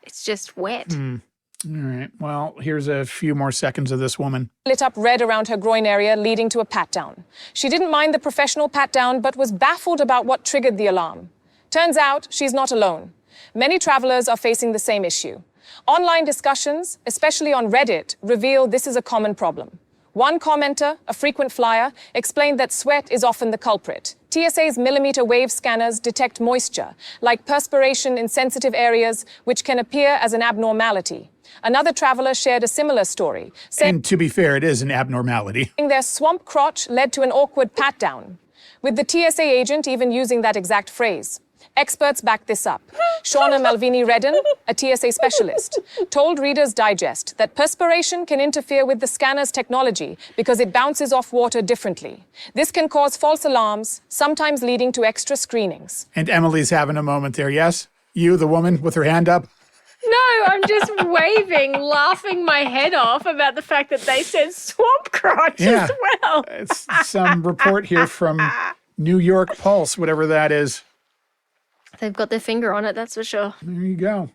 [SPEAKER 2] It's just wet.
[SPEAKER 1] All right. Well, here's a few more seconds of this woman.
[SPEAKER 6] Lit up red around her groin area, leading to a pat-down. She didn't mind the professional pat-down, but was baffled about what triggered the alarm. Turns out she's not alone. Many travelers are facing the same issue. Online discussions, especially on Reddit, reveal this is a common problem. One commenter, a frequent flyer, explained that sweat is often the culprit. TSA's millimeter wave scanners detect moisture, like perspiration in sensitive areas, which can appear as an abnormality. Another traveler shared a similar story, saying
[SPEAKER 1] And to be fair, it is an abnormality.
[SPEAKER 6] their swamp crotch led to an awkward pat-down, with the TSA agent even using that exact phrase. Experts back this up. Shauna Malvini-Redden, a TSA specialist, told Reader's Digest that perspiration can interfere with the scanner's technology because it bounces off water differently. This can cause false alarms, sometimes leading to extra screenings.
[SPEAKER 1] And Emily's having a moment there. Yes? You, the woman with her hand up?
[SPEAKER 2] No, I'm just waving, laughing my head off about the fact that they said swamp crotch as well.
[SPEAKER 1] It's some report here from New York Pulse, whatever that is.
[SPEAKER 2] They've got their finger on it, that's for sure.
[SPEAKER 1] There you go.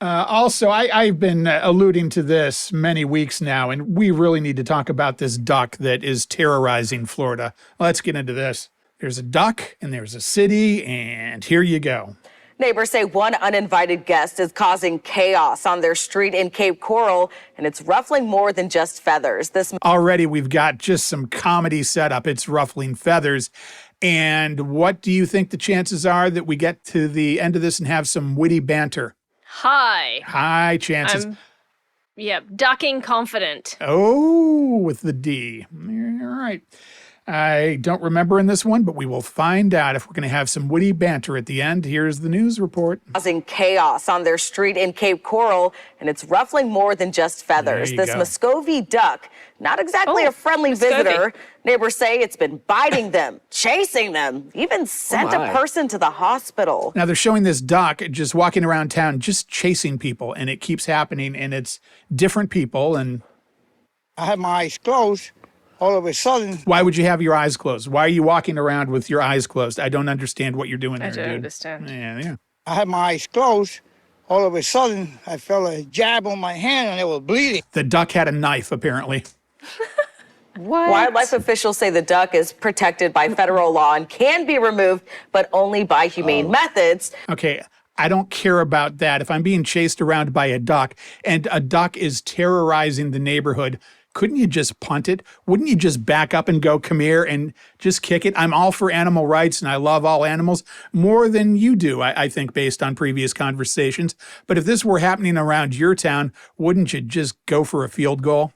[SPEAKER 1] Also, I've been alluding to this many weeks now, and we really need to talk about this duck that is terrorizing Florida. Let's get into this. There's a duck, and there's a city, and here you go.
[SPEAKER 8] Neighbors say one uninvited guest is causing chaos on their street in Cape Coral, and it's ruffling more than just feathers.
[SPEAKER 1] Already, we've got just some comedy set up. It's ruffling feathers. And what do you think the chances are that we get to the end of this and have some witty banter?
[SPEAKER 2] High
[SPEAKER 1] chances.
[SPEAKER 2] Ducking confident.
[SPEAKER 1] Oh, with the D. All right. I don't remember in this one, but we will find out if we're going to have some witty banter at the end. Here's the news report.
[SPEAKER 8] Causing chaos on their street in Cape Coral, and it's ruffling more than just feathers. This Muscovy duck, not exactly a friendly visitor. Neighbors say it's been biting them, chasing them, even sent a person to the hospital.
[SPEAKER 1] Now they're showing this duck just walking around town, just chasing people, and it keeps happening, and it's different people. And
[SPEAKER 9] I had my eyes closed. All of a sudden.
[SPEAKER 1] Why would you have your eyes closed? Why are you walking around with your eyes closed? I don't understand what you're doing there,
[SPEAKER 2] I don't
[SPEAKER 1] dude.
[SPEAKER 2] understand.
[SPEAKER 1] Yeah.
[SPEAKER 9] I had my eyes closed. All of a sudden, I felt a jab on my hand and it was bleeding.
[SPEAKER 1] The duck had a knife, apparently.
[SPEAKER 8] What? Wildlife officials say the duck is protected by federal law and can be removed, but only by humane methods.
[SPEAKER 1] Okay, I don't care about that. If I'm being chased around by a duck and a duck is terrorizing the neighborhood, couldn't you just punt it? Wouldn't you just back up and go, come here, and just kick it? I'm all for animal rights, and I love all animals more than you do, I think, based on previous conversations. But if this were happening around your town, wouldn't you just go for a field goal?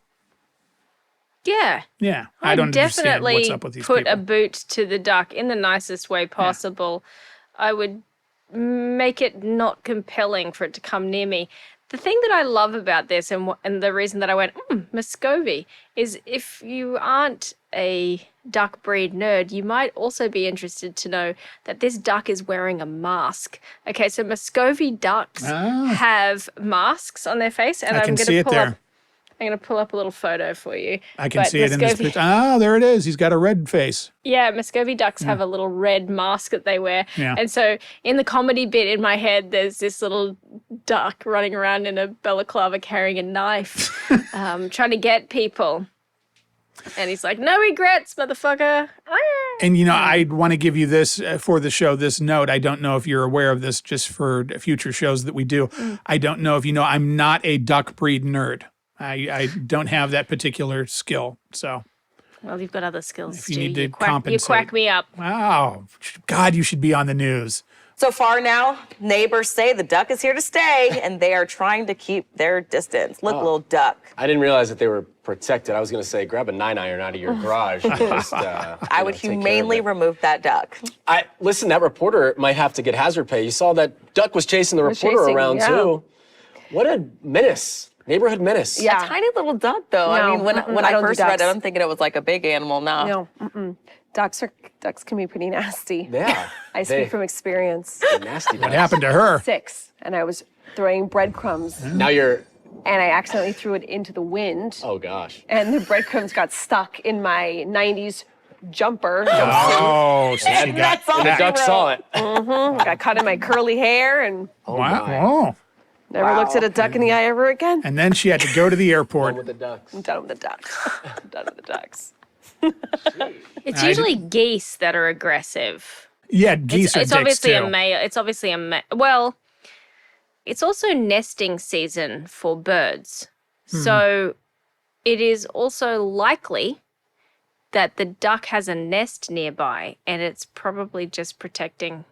[SPEAKER 2] Yeah.
[SPEAKER 1] Yeah, I don't understand
[SPEAKER 2] definitely
[SPEAKER 1] what's up with these people.
[SPEAKER 2] put a boot to the duck in the nicest way possible. Yeah. I would make it not compelling for it to come near me. The thing that I love about this and the reason that I went, Muscovy, is if you aren't a duck breed nerd, you might also be interested to know that this duck is wearing a mask. Okay, so Muscovy ducks have masks on their face. And
[SPEAKER 1] I can see it there.
[SPEAKER 2] I'm going to pull up a little photo for you.
[SPEAKER 1] I can see it in this picture. Oh, there it is. He's got a red face.
[SPEAKER 2] Yeah, Muscovy ducks have a little red mask that they wear.
[SPEAKER 1] Yeah.
[SPEAKER 2] And so in the comedy bit in my head, there's this little duck running around in a balaclava carrying a knife, trying to get people. And he's like, no regrets, motherfucker.
[SPEAKER 1] And, I'd want to give you this for the show, this note. I don't know if you're aware of this just for future shows that we do. I don't know if you know, I'm not a duck breed nerd. I don't have that particular skill, so.
[SPEAKER 2] Well, you've got other skills,
[SPEAKER 1] if you need to compensate.
[SPEAKER 2] You quack me up.
[SPEAKER 1] Wow. God, you should be on the news.
[SPEAKER 8] So far now, neighbors say the duck is here to stay, and they are trying to keep their distance. Look, little duck.
[SPEAKER 10] I didn't realize that they were protected. I was going to say, grab a 9-iron out of your garage. And just,
[SPEAKER 8] I would humanely remove that duck.
[SPEAKER 10] Listen, that reporter might have to get hazard pay. You saw that duck was chasing the reporter around, too. What a menace. Neighborhood menace.
[SPEAKER 8] Yeah. A tiny little duck, though.
[SPEAKER 11] No,
[SPEAKER 8] I mean, when I first read it, I'm thinking it was like a big animal.
[SPEAKER 11] No. Ducks can be pretty nasty.
[SPEAKER 10] Yeah.
[SPEAKER 11] I speak from experience.
[SPEAKER 10] Nasty.
[SPEAKER 1] What happened to her?
[SPEAKER 11] 6, and I was throwing breadcrumbs.
[SPEAKER 10] Now you're...
[SPEAKER 11] And I accidentally threw it into the wind.
[SPEAKER 10] Oh, gosh.
[SPEAKER 11] And the breadcrumbs got stuck in my 90s jumper.
[SPEAKER 1] Oh, so she got...
[SPEAKER 10] And the duck saw it.
[SPEAKER 11] Got caught in my curly hair and
[SPEAKER 1] Wow.
[SPEAKER 11] never looked at a duck in the eye ever again.
[SPEAKER 1] And then she had to go to the airport.
[SPEAKER 10] With the ducks.
[SPEAKER 11] I'm done with the ducks. I'm done with the ducks.
[SPEAKER 2] It's usually geese that are aggressive.
[SPEAKER 1] Yeah, geese are
[SPEAKER 2] it's
[SPEAKER 1] dicks
[SPEAKER 2] obviously
[SPEAKER 1] too.
[SPEAKER 2] a male. It's obviously a male. Well, it's also nesting season for birds. So it is also likely that the duck has a nest nearby and it's probably just protecting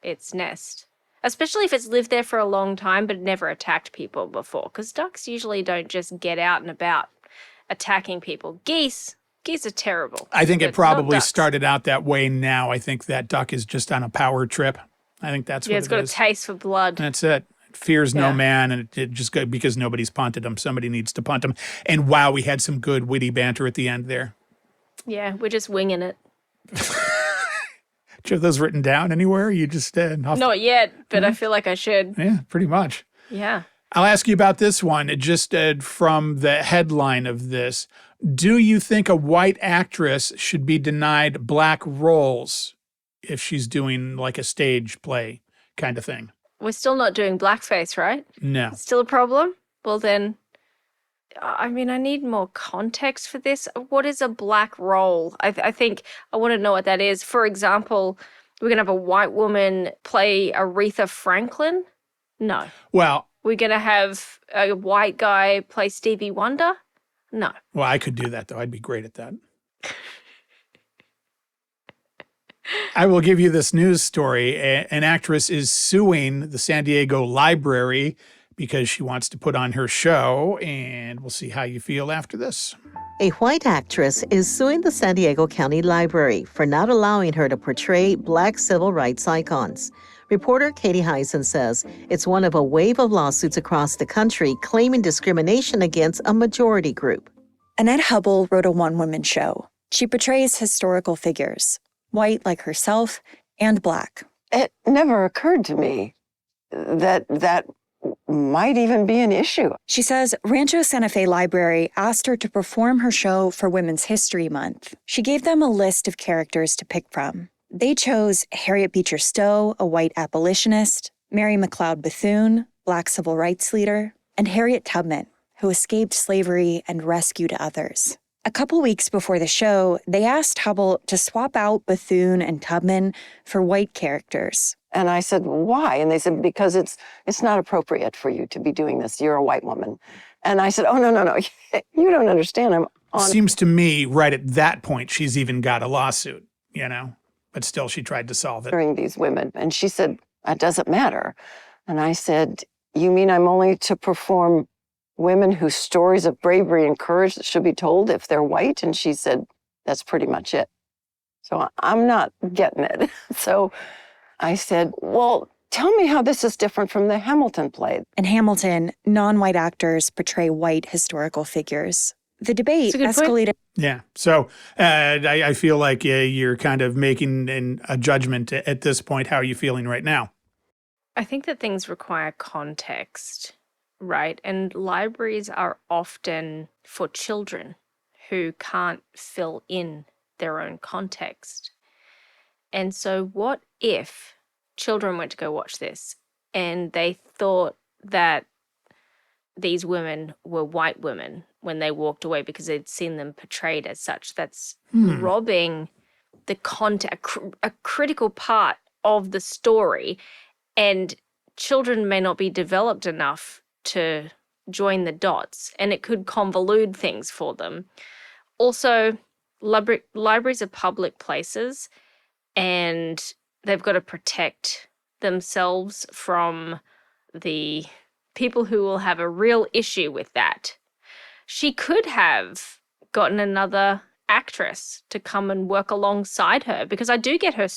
[SPEAKER 2] its nest. Especially if it's lived there for a long time but never attacked people before. Because ducks usually don't just get out and about attacking people. Geese are terrible.
[SPEAKER 1] I think it
[SPEAKER 2] but not
[SPEAKER 1] probably
[SPEAKER 2] ducks.
[SPEAKER 1] started out that way now. I think that duck is just on a power trip. I think that's what
[SPEAKER 2] It's
[SPEAKER 1] it
[SPEAKER 2] got
[SPEAKER 1] is.
[SPEAKER 2] a taste for blood.
[SPEAKER 1] That's it. It fears no
[SPEAKER 2] Yeah.
[SPEAKER 1] man, and it just go because nobody's punted him. Somebody needs to punt him. And wow, we had some good witty banter at the end there.
[SPEAKER 2] Yeah, we're just winging it.
[SPEAKER 1] Do you have those written down anywhere? You just
[SPEAKER 2] Not yet, but I feel like I should.
[SPEAKER 1] Yeah, pretty much.
[SPEAKER 2] Yeah.
[SPEAKER 1] I'll ask you about this one, just from the headline of this. Do you think a white actress should be denied black roles if she's doing like a stage play kind of thing?
[SPEAKER 2] We're still not doing blackface, right?
[SPEAKER 1] No.
[SPEAKER 2] Still a problem? Well, then, I mean, I need more context for this. What is a black role? I think I want to know what that is. For example, we're going to have a white woman play Aretha Franklin? No.
[SPEAKER 1] Well,
[SPEAKER 2] We're going to have a white guy play Stevie Wonder? No.
[SPEAKER 1] well, I could do that, though. I'd be great at that. I will give you this news story. An actress is suing the San Diego Library because she wants to put on her show, and we'll see how you feel after this.
[SPEAKER 12] A white actress is suing the San Diego County Library for not allowing her to portray Black civil rights icons. Reporter Katie Heisen says it's one of a wave of lawsuits across the country claiming discrimination against a majority group.
[SPEAKER 13] Annette Hubble wrote a one-woman show. She portrays historical figures, white like herself and Black.
[SPEAKER 14] It never occurred to me that might even be an issue.
[SPEAKER 13] She says Rancho Santa Fe Library asked her to perform her show for Women's History Month. She gave them a list of characters to pick from. They chose Harriet Beecher Stowe, a white abolitionist, Mary McLeod Bethune, Black civil rights leader, and Harriet Tubman, who escaped slavery and rescued others. A couple weeks before the show, they asked Hubble to swap out Bethune and Tubman for white characters.
[SPEAKER 14] And I said, why? And they said, because it's not appropriate for you to be doing this. You're a white woman. And I said, oh, no. You don't understand. I'm on.
[SPEAKER 1] Seems to me right at that point, she's even got a lawsuit, but still she tried to solve it.
[SPEAKER 14] During these women. And she said, it doesn't matter. And I said, you mean I'm only to perform women whose stories of bravery and courage should be told if they're white? And she said, that's pretty much it. So I'm not getting it. So I said, well, tell me how this is different from the Hamilton play.
[SPEAKER 13] In Hamilton, non-white actors portray white historical figures. The debate escalated.
[SPEAKER 1] Yeah. So I feel like you're kind of making a judgment at this point. How are you feeling right now?
[SPEAKER 2] I think that things require context, right? And libraries are often for children who can't fill in their own context. And so what if children went to go watch this and they thought that these women were white women when they walked away because they'd seen them portrayed as such? That's robbing the a critical part of the story, and children may not be developed enough to join the dots, and it could convolute things for them. Also, libraries are public places, and they've got to protect themselves from the people who will have a real issue with that. She could have gotten another actress to come and work alongside her, because I do get her.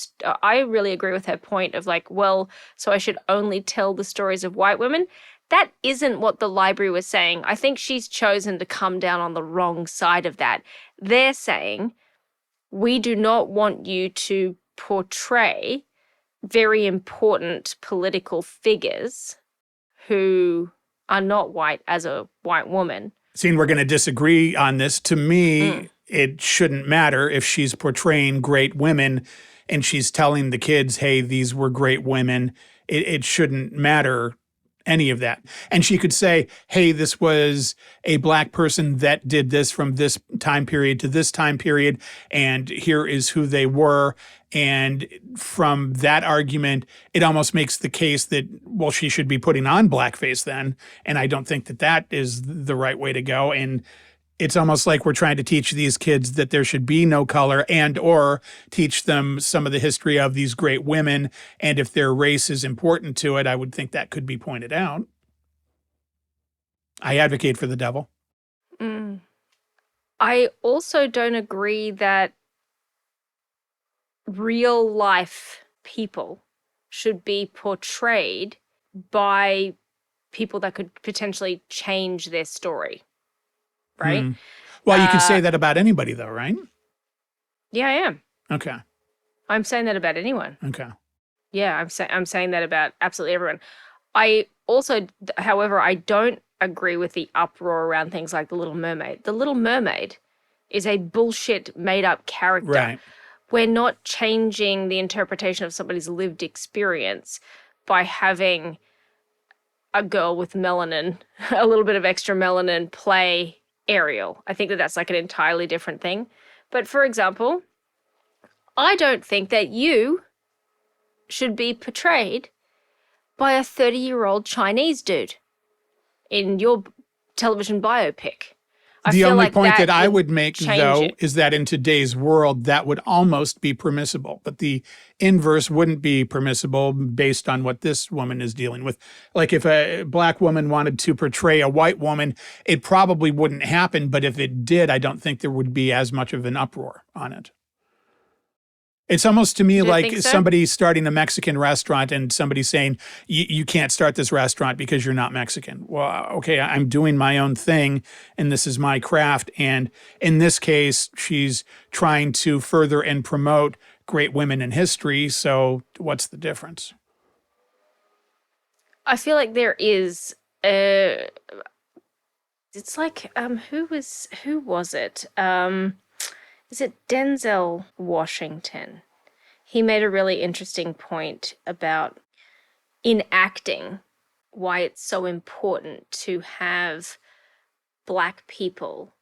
[SPEAKER 2] I really agree with her point of like, well, so I should only tell the stories of white women. That isn't what the library was saying. I think she's chosen to come down on the wrong side of that. They're saying, we do not want you to portray very important political figures who are not white as a white woman.
[SPEAKER 1] Seeing we're going to disagree on this, to me, it shouldn't matter if she's portraying great women and she's telling the kids, hey, these were great women. It shouldn't matter any of that. And she could say, hey, this was a Black person that did this from this time period to this time period, and here is who they were. And from that argument, it almost makes the case that, well, she should be putting on blackface then. And I don't think that that is the right way to go. And it's almost like we're trying to teach these kids that there should be no color, and or teach them some of the history of these great women. And if their race is important to it, I would think that could be pointed out. I advocate for the devil.
[SPEAKER 2] I also don't agree that real life people should be portrayed by people that could potentially change their story. Right?
[SPEAKER 1] Well, you can say that about anybody, though, right?
[SPEAKER 2] Yeah, I am.
[SPEAKER 1] Okay.
[SPEAKER 2] I'm saying that about anyone.
[SPEAKER 1] Okay.
[SPEAKER 2] Yeah, I'm saying that about absolutely everyone. I also, however, I don't agree with the uproar around things like The Little Mermaid. The Little Mermaid is a bullshit made-up character.
[SPEAKER 1] Right.
[SPEAKER 2] We're not changing the interpretation of somebody's lived experience by having a girl with melanin, a little bit of extra melanin, play Ariel. I think that that's like an entirely different thing. But for example, I don't think that you should be portrayed by a 30-year-old Chinese dude in your television biopic.
[SPEAKER 1] The only point that I would make,
[SPEAKER 2] change
[SPEAKER 1] though,
[SPEAKER 2] it.
[SPEAKER 1] is that in today's world, that would almost be permissible. But the inverse wouldn't be permissible based on what this woman is dealing with. Like if a black woman wanted to portray a white woman, it probably wouldn't happen. But if it did, I don't think there would be as much of an uproar on it. It's almost to me
[SPEAKER 2] You don't
[SPEAKER 1] like
[SPEAKER 2] think so?
[SPEAKER 1] somebody starting a Mexican restaurant and somebody saying, you can't start this restaurant because you're not Mexican. Well, okay, I'm doing my own thing and this is my craft. And in this case, she's trying to further and promote great women in history. So what's the difference?
[SPEAKER 2] I feel like there is it's like who was it? Is it Denzel Washington? He made a really interesting point about in acting why it's so important to have Black people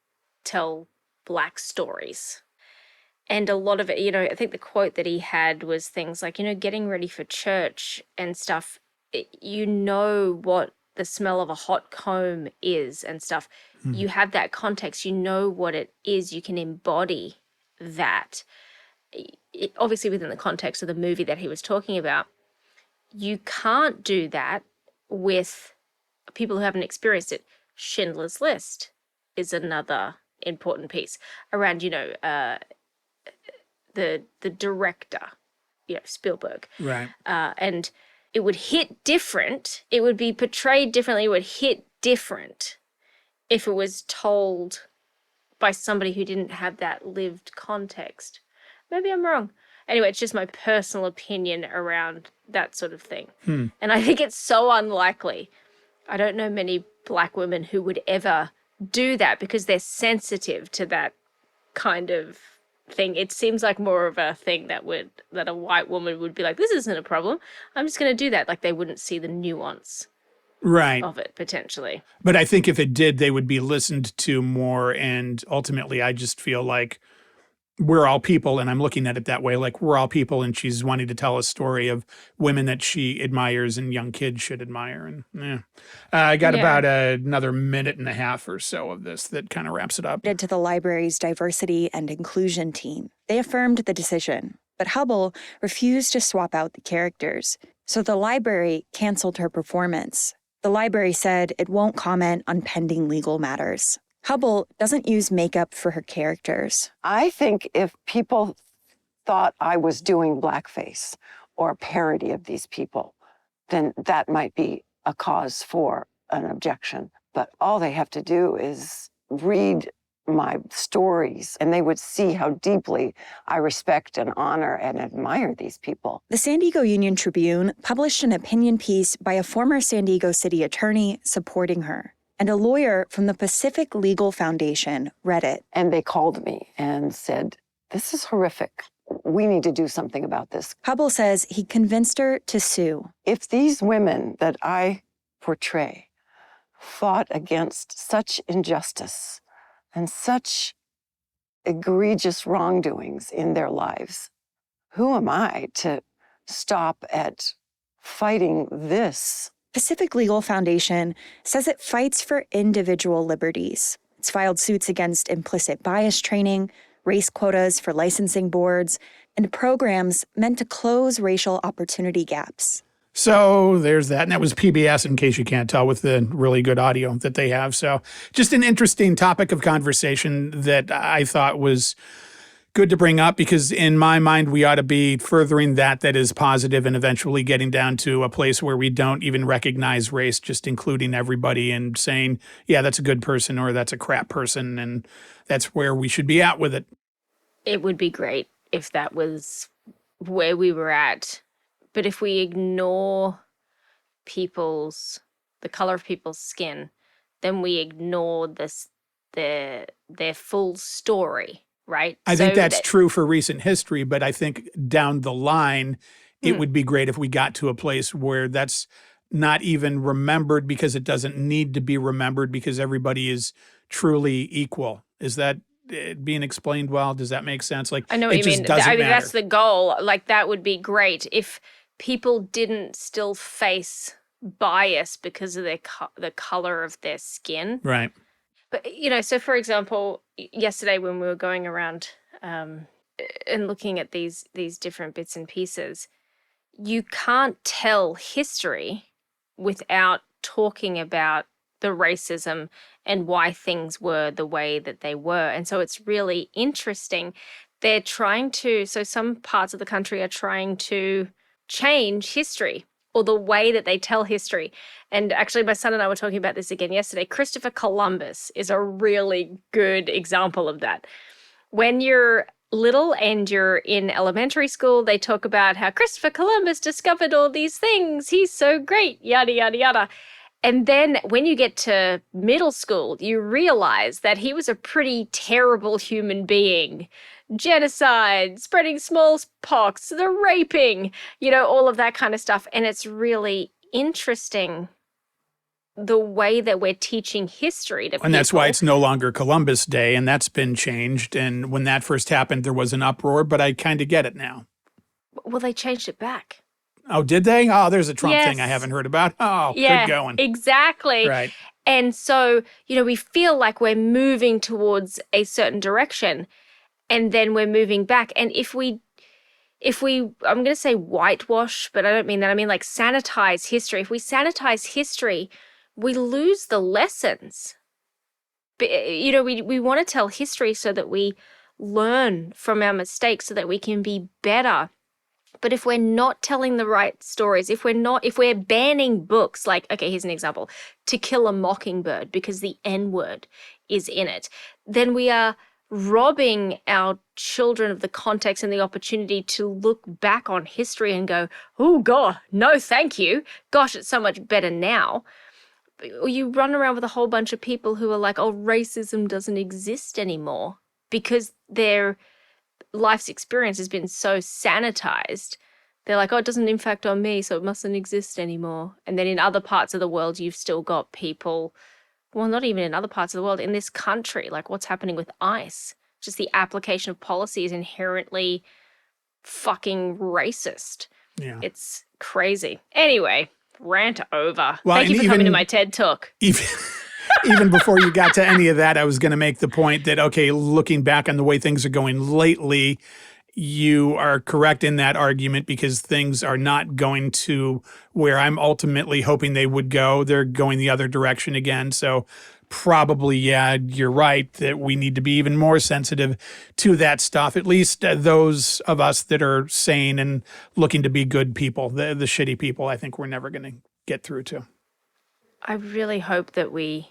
[SPEAKER 2] tell Black stories. And a lot of it, I think the quote that he had was things like, getting ready for church and stuff, what the smell of a hot comb is and stuff. You have that context, you know what it is, you can embody that. Obviously within the context of the movie that he was talking about. You can't do that with people who haven't experienced it. Schindler's List is another important piece around, the director, Spielberg.
[SPEAKER 1] Right.
[SPEAKER 2] And it would hit different. It would be portrayed differently. It would hit different if it was told by somebody who didn't have that lived context. Maybe I'm wrong. Anyway, it's just my personal opinion around that sort of thing. And I think it's so unlikely. I don't know many Black women who would ever do that because they're sensitive to that kind of thing. It seems like more of a thing that a white woman would be like, this isn't a problem. I'm just going to do that. Like they wouldn't see the nuance
[SPEAKER 1] Right.
[SPEAKER 2] of it potentially.
[SPEAKER 1] But I think if it did, they would be listened to more. And ultimately, I just feel like we're all people. And I'm looking at it that way. Like we're all people. And she's wanting to tell a story of women that she admires and young kids should admire. And I got about another minute and a half or so of this that kind of wraps it up.
[SPEAKER 13] To the library's diversity and inclusion team. They affirmed the decision, but Hubble refused to swap out the characters. So the library canceled her performance. The library said it won't comment on pending legal matters. Hubble doesn't use makeup for her characters.
[SPEAKER 14] I think if people thought I was doing blackface or a parody of these people, then that might be a cause for an objection. But all they have to do is read my stories and they would see how deeply I respect and honor and admire these people.
[SPEAKER 13] The San Diego Union Tribune published an opinion piece by a former San Diego city attorney supporting her. And a lawyer from the Pacific Legal Foundation read it.
[SPEAKER 14] And they called me and said, this is horrific. We need to do something about this.
[SPEAKER 13] Hubble says he convinced her to sue.
[SPEAKER 14] If these women that I portray fought against such injustice and such egregious wrongdoings in their lives, who am I to stop at fighting this?
[SPEAKER 13] Pacific Legal Foundation says it fights for individual liberties. It's filed suits against implicit bias training, race quotas for licensing boards, and programs meant to close racial opportunity gaps.
[SPEAKER 1] So there's that. And that was PBS, in case you can't tell, with the really good audio that they have. So just an interesting topic of conversation that I thought was good to bring up, because in my mind, we ought to be furthering that is positive and eventually getting down to a place where we don't even recognize race, just including everybody and saying, yeah, that's a good person or that's a crap person. And that's where we should be at with it.
[SPEAKER 2] It would be great if that was where we were at. But if we ignore people's the color of people's skin, then we ignore their full story, right?
[SPEAKER 1] I think that's true for recent history, but I think down the line, it would be great if we got to a place where that's not even remembered because it doesn't need to be remembered because everybody is truly equal. Is that being explained well? Does that make sense? Like,
[SPEAKER 2] I know what
[SPEAKER 1] it
[SPEAKER 2] you
[SPEAKER 1] just
[SPEAKER 2] mean.
[SPEAKER 1] doesn't
[SPEAKER 2] I mean,
[SPEAKER 1] matter.
[SPEAKER 2] that's the goal. Like, that would be great if people didn't still face bias because of the color of their skin.
[SPEAKER 1] Right.
[SPEAKER 2] But, so for example, yesterday when we were going around and looking at these different bits and pieces, you can't tell history without talking about the racism and why things were the way that they were. And so it's really interesting. They're trying to, so some parts of the country are trying to change history or the way that they tell history. And actually, my son and I were talking about this again yesterday. Christopher Columbus is a really good example of that. When you're little and you're in elementary school, they talk about how Christopher Columbus discovered all these things. He's so great, yada, yada, yada. And then when you get to middle school, you realize that he was a pretty terrible human being. Genocide, spreading smallpox, the raping, all of that kind of stuff. And it's really interesting the way that we're teaching history to people.
[SPEAKER 1] And that's why it's no longer Columbus Day, and that's been changed. And when that first happened, there was an uproar, but I kind of get it now.
[SPEAKER 2] Well, they changed it back.
[SPEAKER 1] Oh, did they? Oh, there's a Trump thing I
[SPEAKER 2] Yes.
[SPEAKER 1] haven't heard about. Oh,
[SPEAKER 2] Yeah,
[SPEAKER 1] good going.
[SPEAKER 2] exactly.
[SPEAKER 1] Right.
[SPEAKER 2] And so, we feel like we're moving towards a certain direction, and then we're moving back. And if we I'm going to say whitewash, but I don't mean that. I mean like sanitize history. If we sanitize history, we lose the lessons. But, we want to tell history so that we learn from our mistakes so that we can be better. But if we're not telling the right stories, if we're banning books, like, okay, here's an example, To Kill a Mockingbird because the N-word is in it, then we are robbing our children of the context and the opportunity to look back on history and go, oh, God, no, thank you. Gosh, it's so much better now. You run around with a whole bunch of people who are like, oh, racism doesn't exist anymore because their life's experience has been so sanitized. They're like, oh, it doesn't impact on me, so it mustn't exist anymore. And then in other parts of the world, you've still got people, well, not even in other parts of the world, in this country, like what's happening with ICE. Just the application of policy is inherently fucking racist.
[SPEAKER 1] Yeah.
[SPEAKER 2] It's crazy. Anyway, rant over.
[SPEAKER 1] Well,
[SPEAKER 2] Thank you for coming to my TED Talk.
[SPEAKER 1] Even before you got to any of that, I was going to make the point that, okay, looking back on the way things are going lately, you are correct in that argument because things are not going to where I'm ultimately hoping they would go. They're going the other direction again. So probably, yeah, you're right that we need to be even more sensitive to that stuff, at least those of us that are sane and looking to be good people. The shitty people, I think we're never going to get through to.
[SPEAKER 2] I really hope that we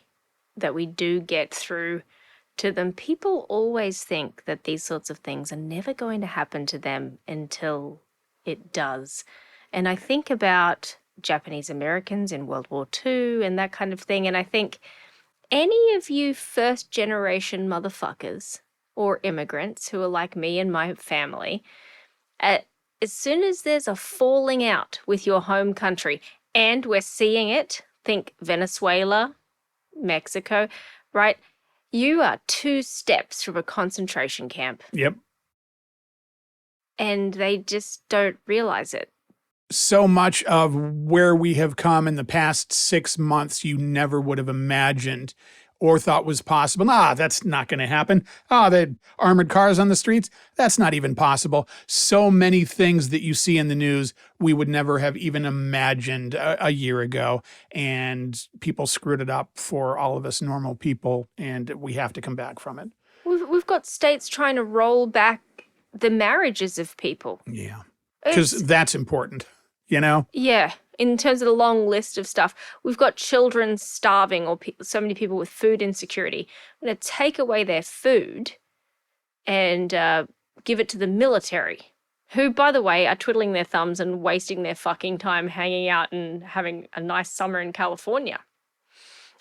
[SPEAKER 2] do get through to them. People always think that these sorts of things are never going to happen to them until it does. And I think about Japanese Americans in World War II and that kind of thing. And I think any of you first generation motherfuckers or immigrants who are like me and my family, as soon as there's a falling out with your home country, and we're seeing it, think Venezuela, Mexico, right? You are 2 steps from a concentration camp.
[SPEAKER 1] Yep.
[SPEAKER 2] And they just don't realize it.
[SPEAKER 1] So much of where we have come in the past 6 months, you never would have imagined or thought was possible. That's not going to happen. The armored cars on the streets, that's not even possible. So many things that you see in the news we would never have even imagined a year ago. And people screwed it up for all of us normal people, and we have to come back from it.
[SPEAKER 2] We've got states trying to roll back the marriages of people.
[SPEAKER 1] Yeah, because that's important,
[SPEAKER 2] Yeah. In terms of the long list of stuff, we've got children starving or so many people with food insecurity. I'm going to take away their food and give it to the military who, by the way, are twiddling their thumbs and wasting their fucking time hanging out and having a nice summer in California.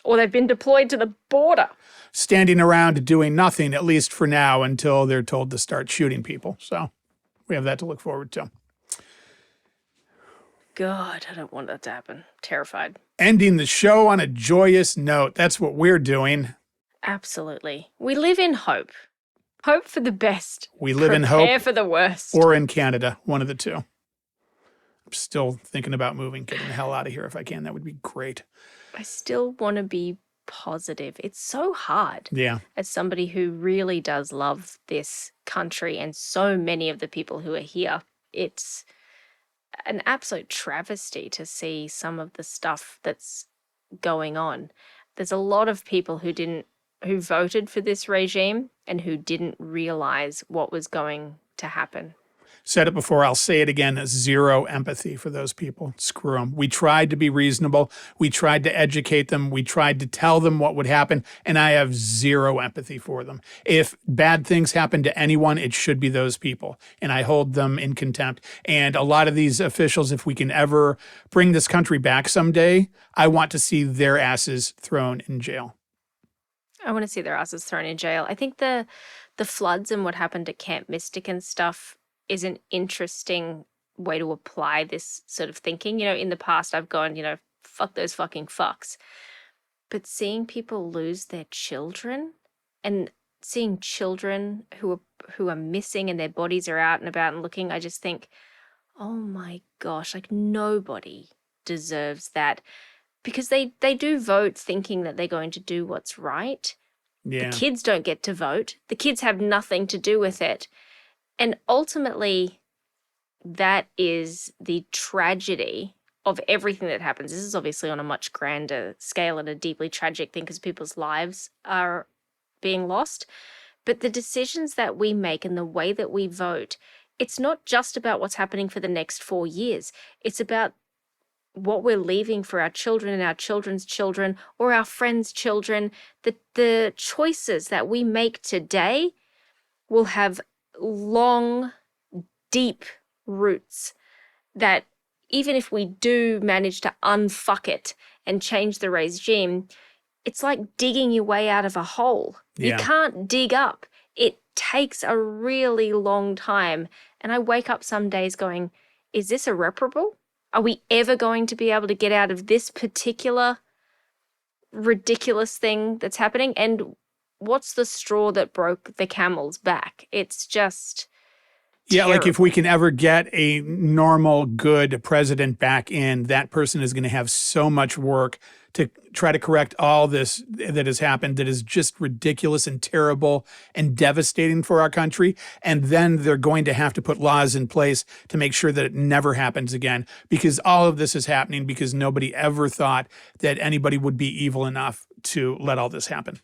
[SPEAKER 2] Or they've been deployed to the border.
[SPEAKER 1] Standing around doing nothing, at least for now, until they're told to start shooting people. So we have that to look forward to.
[SPEAKER 2] God, I don't want that to happen. Terrified.
[SPEAKER 1] Ending the show on a joyous note. That's what we're doing.
[SPEAKER 2] Absolutely. We live in hope. Hope for the best.
[SPEAKER 1] We live in hope.
[SPEAKER 2] Prepare for the worst.
[SPEAKER 1] Or in Canada, one of the two. I'm still thinking about moving, getting the hell out of here if I can. That would be great.
[SPEAKER 2] I still want to be positive. It's so hard.
[SPEAKER 1] Yeah.
[SPEAKER 2] As somebody who really does love this country and so many of the people who are here, it's an absolute travesty to see some of the stuff that's going on. There's a lot of people who voted for this regime and who didn't realize what was going to happen.
[SPEAKER 1] Said it before, I'll say it again, zero empathy for those people. Screw them. We tried to be reasonable. We tried to educate them. We tried to tell them what would happen, and I have zero empathy for them. If bad things happen to anyone, it should be those people, and I hold them in contempt. And a lot of these officials, if we can ever bring this country back someday, I want to see their asses thrown in jail.
[SPEAKER 2] I want to see their asses thrown in jail. I think the floods and what happened at Camp Mystic and stuff is an interesting way to apply this sort of thinking. You know, in the past I've gone, fuck those fucking fucks. But seeing people lose their children and seeing children who are missing and their bodies are out and about and looking, I just think, oh my gosh, like nobody deserves that. Because they do vote thinking that they're going to do what's right.
[SPEAKER 1] Yeah.
[SPEAKER 2] The kids don't get to vote. The kids have nothing to do with it. And ultimately, that is the tragedy of everything that happens. This is obviously on a much grander scale and a deeply tragic thing because people's lives are being lost. But the decisions that we make and the way that we vote, it's not just about what's happening for the next 4 years. It's about what we're leaving for our children and our children's children or our friends' children. The choices that we make today will have long, deep roots that even if we do manage to unfuck it and change the regime, it's like digging your way out of a hole.
[SPEAKER 1] Yeah.
[SPEAKER 2] You can't dig up. It takes a really long time. And I wake up some days going, is this irreparable? Are we ever going to be able to get out of this particular ridiculous thing that's happening? And what's the straw that broke the camel's back? It's just
[SPEAKER 1] Yeah,
[SPEAKER 2] terrible.
[SPEAKER 1] like if we can ever get a normal, good president back in, that person is going to have so much work to try to correct all this that has happened that is just ridiculous and terrible and devastating for our country. And then they're going to have to put laws in place to make sure that it never happens again, because all of this is happening because nobody ever thought that anybody would be evil enough to let all this happen.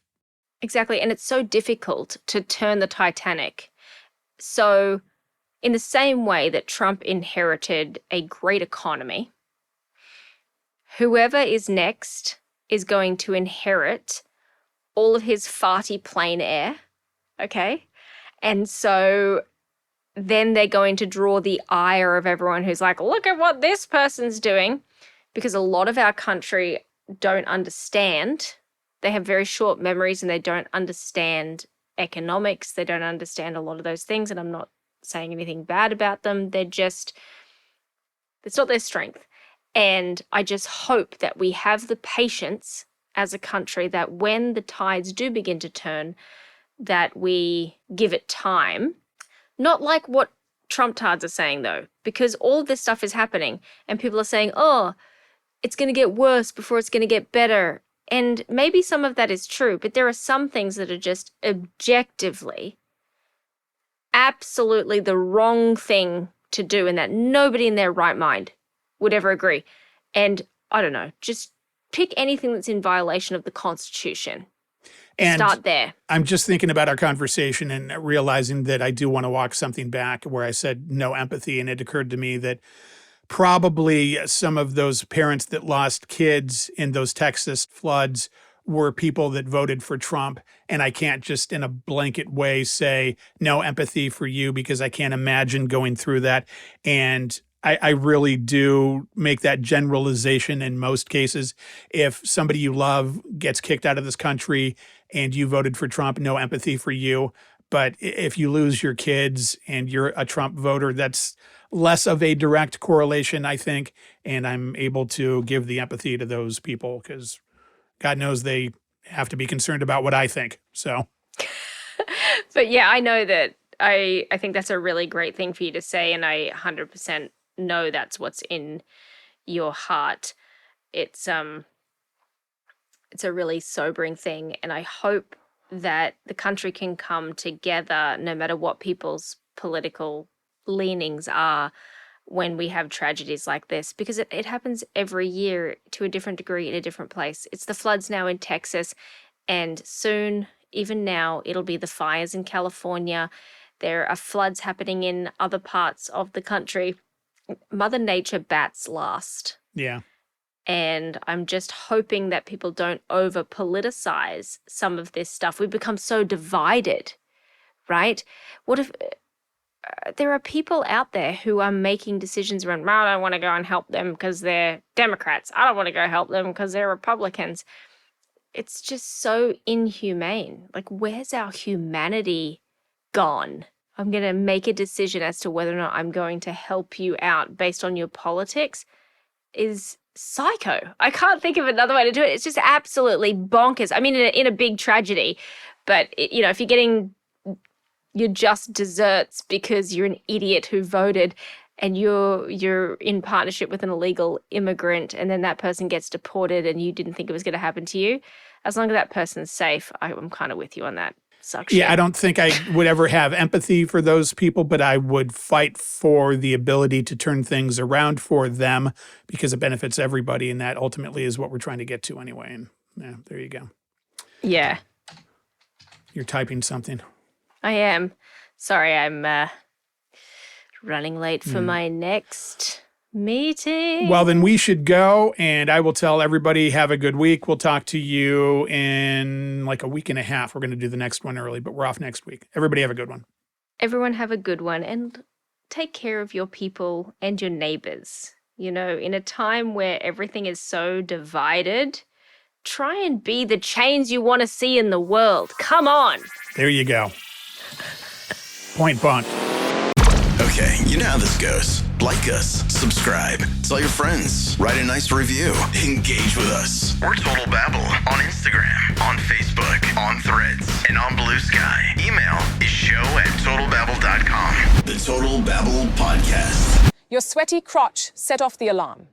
[SPEAKER 2] Exactly. And it's so difficult to turn the Titanic. So in the same way that Trump inherited a great economy, whoever is next is going to inherit all of his farty plain air, okay? And so then they're going to draw the ire of everyone who's like, look at what this person's doing, because a lot of our country don't understand. They have very short memories and they don't understand economics. They don't understand a lot of those things, and I'm not saying anything bad about them. It's not their strength. And I just hope that we have the patience as a country that when the tides do begin to turn, that we give it time. Not like what Trump-tards are saying, though, because all this stuff is happening and people are saying, oh, it's going to get worse before it's going to get better. And maybe some of that is true, but there are some things that are just objectively absolutely the wrong thing to do and that nobody in their right mind would ever agree. And I don't know, just pick anything that's in violation of the Constitution. And start there.
[SPEAKER 1] I'm just thinking about our conversation and realizing that I do want to walk something back where I said no empathy. And it occurred to me that probably some of those parents that lost kids in those Texas floods were people that voted for Trump. And I can't just in a blanket way say no empathy for you because I can't imagine going through that. And I really do make that generalization in most cases. If somebody you love gets kicked out of this country and you voted for Trump, no empathy for you. But if you lose your kids and you're a Trump voter, that's less of a direct correlation, I think. And I'm able to give the empathy to those people because God knows they have to be concerned about what I think. So,
[SPEAKER 2] but yeah, I know that I think that's a really great thing for you to say. And I 100% know that's what's in your heart. It's a really sobering thing. And I hope that the country can come together no matter what people's political leanings are when we have tragedies like this, because it happens every year to a different degree in a different place. It's the floods now in Texas, and soon, even now, it'll be the fires in California. There are floods happening in other parts of the country. Mother Nature bats last.
[SPEAKER 1] Yeah.
[SPEAKER 2] And I'm just hoping that people don't over-politicize some of this stuff. We've become so divided, right? What if there are people out there who are making decisions around, I don't want to go and help them because they're Democrats. I don't want to go help them because they're Republicans. It's just so inhumane. Like, where's our humanity gone? I'm going to make a decision as to whether or not I'm going to help you out based on your politics is psycho. I can't think of another way to do it. It's just absolutely bonkers. I mean, in a big tragedy, but if you're getting your just desserts because you're an idiot who voted and you're in partnership with an illegal immigrant and then that person gets deported and you didn't think it was going to happen to you, as long as that person's safe, I'm kind of with you on that. Sucks.
[SPEAKER 1] Yeah, I don't think I would ever have empathy for those people, but I would fight for the ability to turn things around for them because it benefits everybody, and that ultimately is what we're trying to get to anyway. And yeah, there you go.
[SPEAKER 2] Yeah.
[SPEAKER 1] You're typing something.
[SPEAKER 2] I am. Sorry, I'm running late for my next meeting.
[SPEAKER 1] Well, then we should go, and I will tell everybody have a good week. We'll talk to you in like a week and a half. We're going to do the next one early, but we're off next week. Everybody have a good one.
[SPEAKER 2] Everyone have a good one, and take care of your people and your neighbors. In a time where everything is so divided, try and be the change you want to see in the world. Come on.
[SPEAKER 1] There you go. Point blank.
[SPEAKER 3] Okay, you know how this goes. Like us, subscribe, tell your friends, write a nice review, engage with us. We're Total Babble on Instagram, on Facebook, on Threads, and on Blue Sky. Email is show@totalbabble.com. The Total Babble Podcast.
[SPEAKER 6] Your sweaty crotch set off the alarm.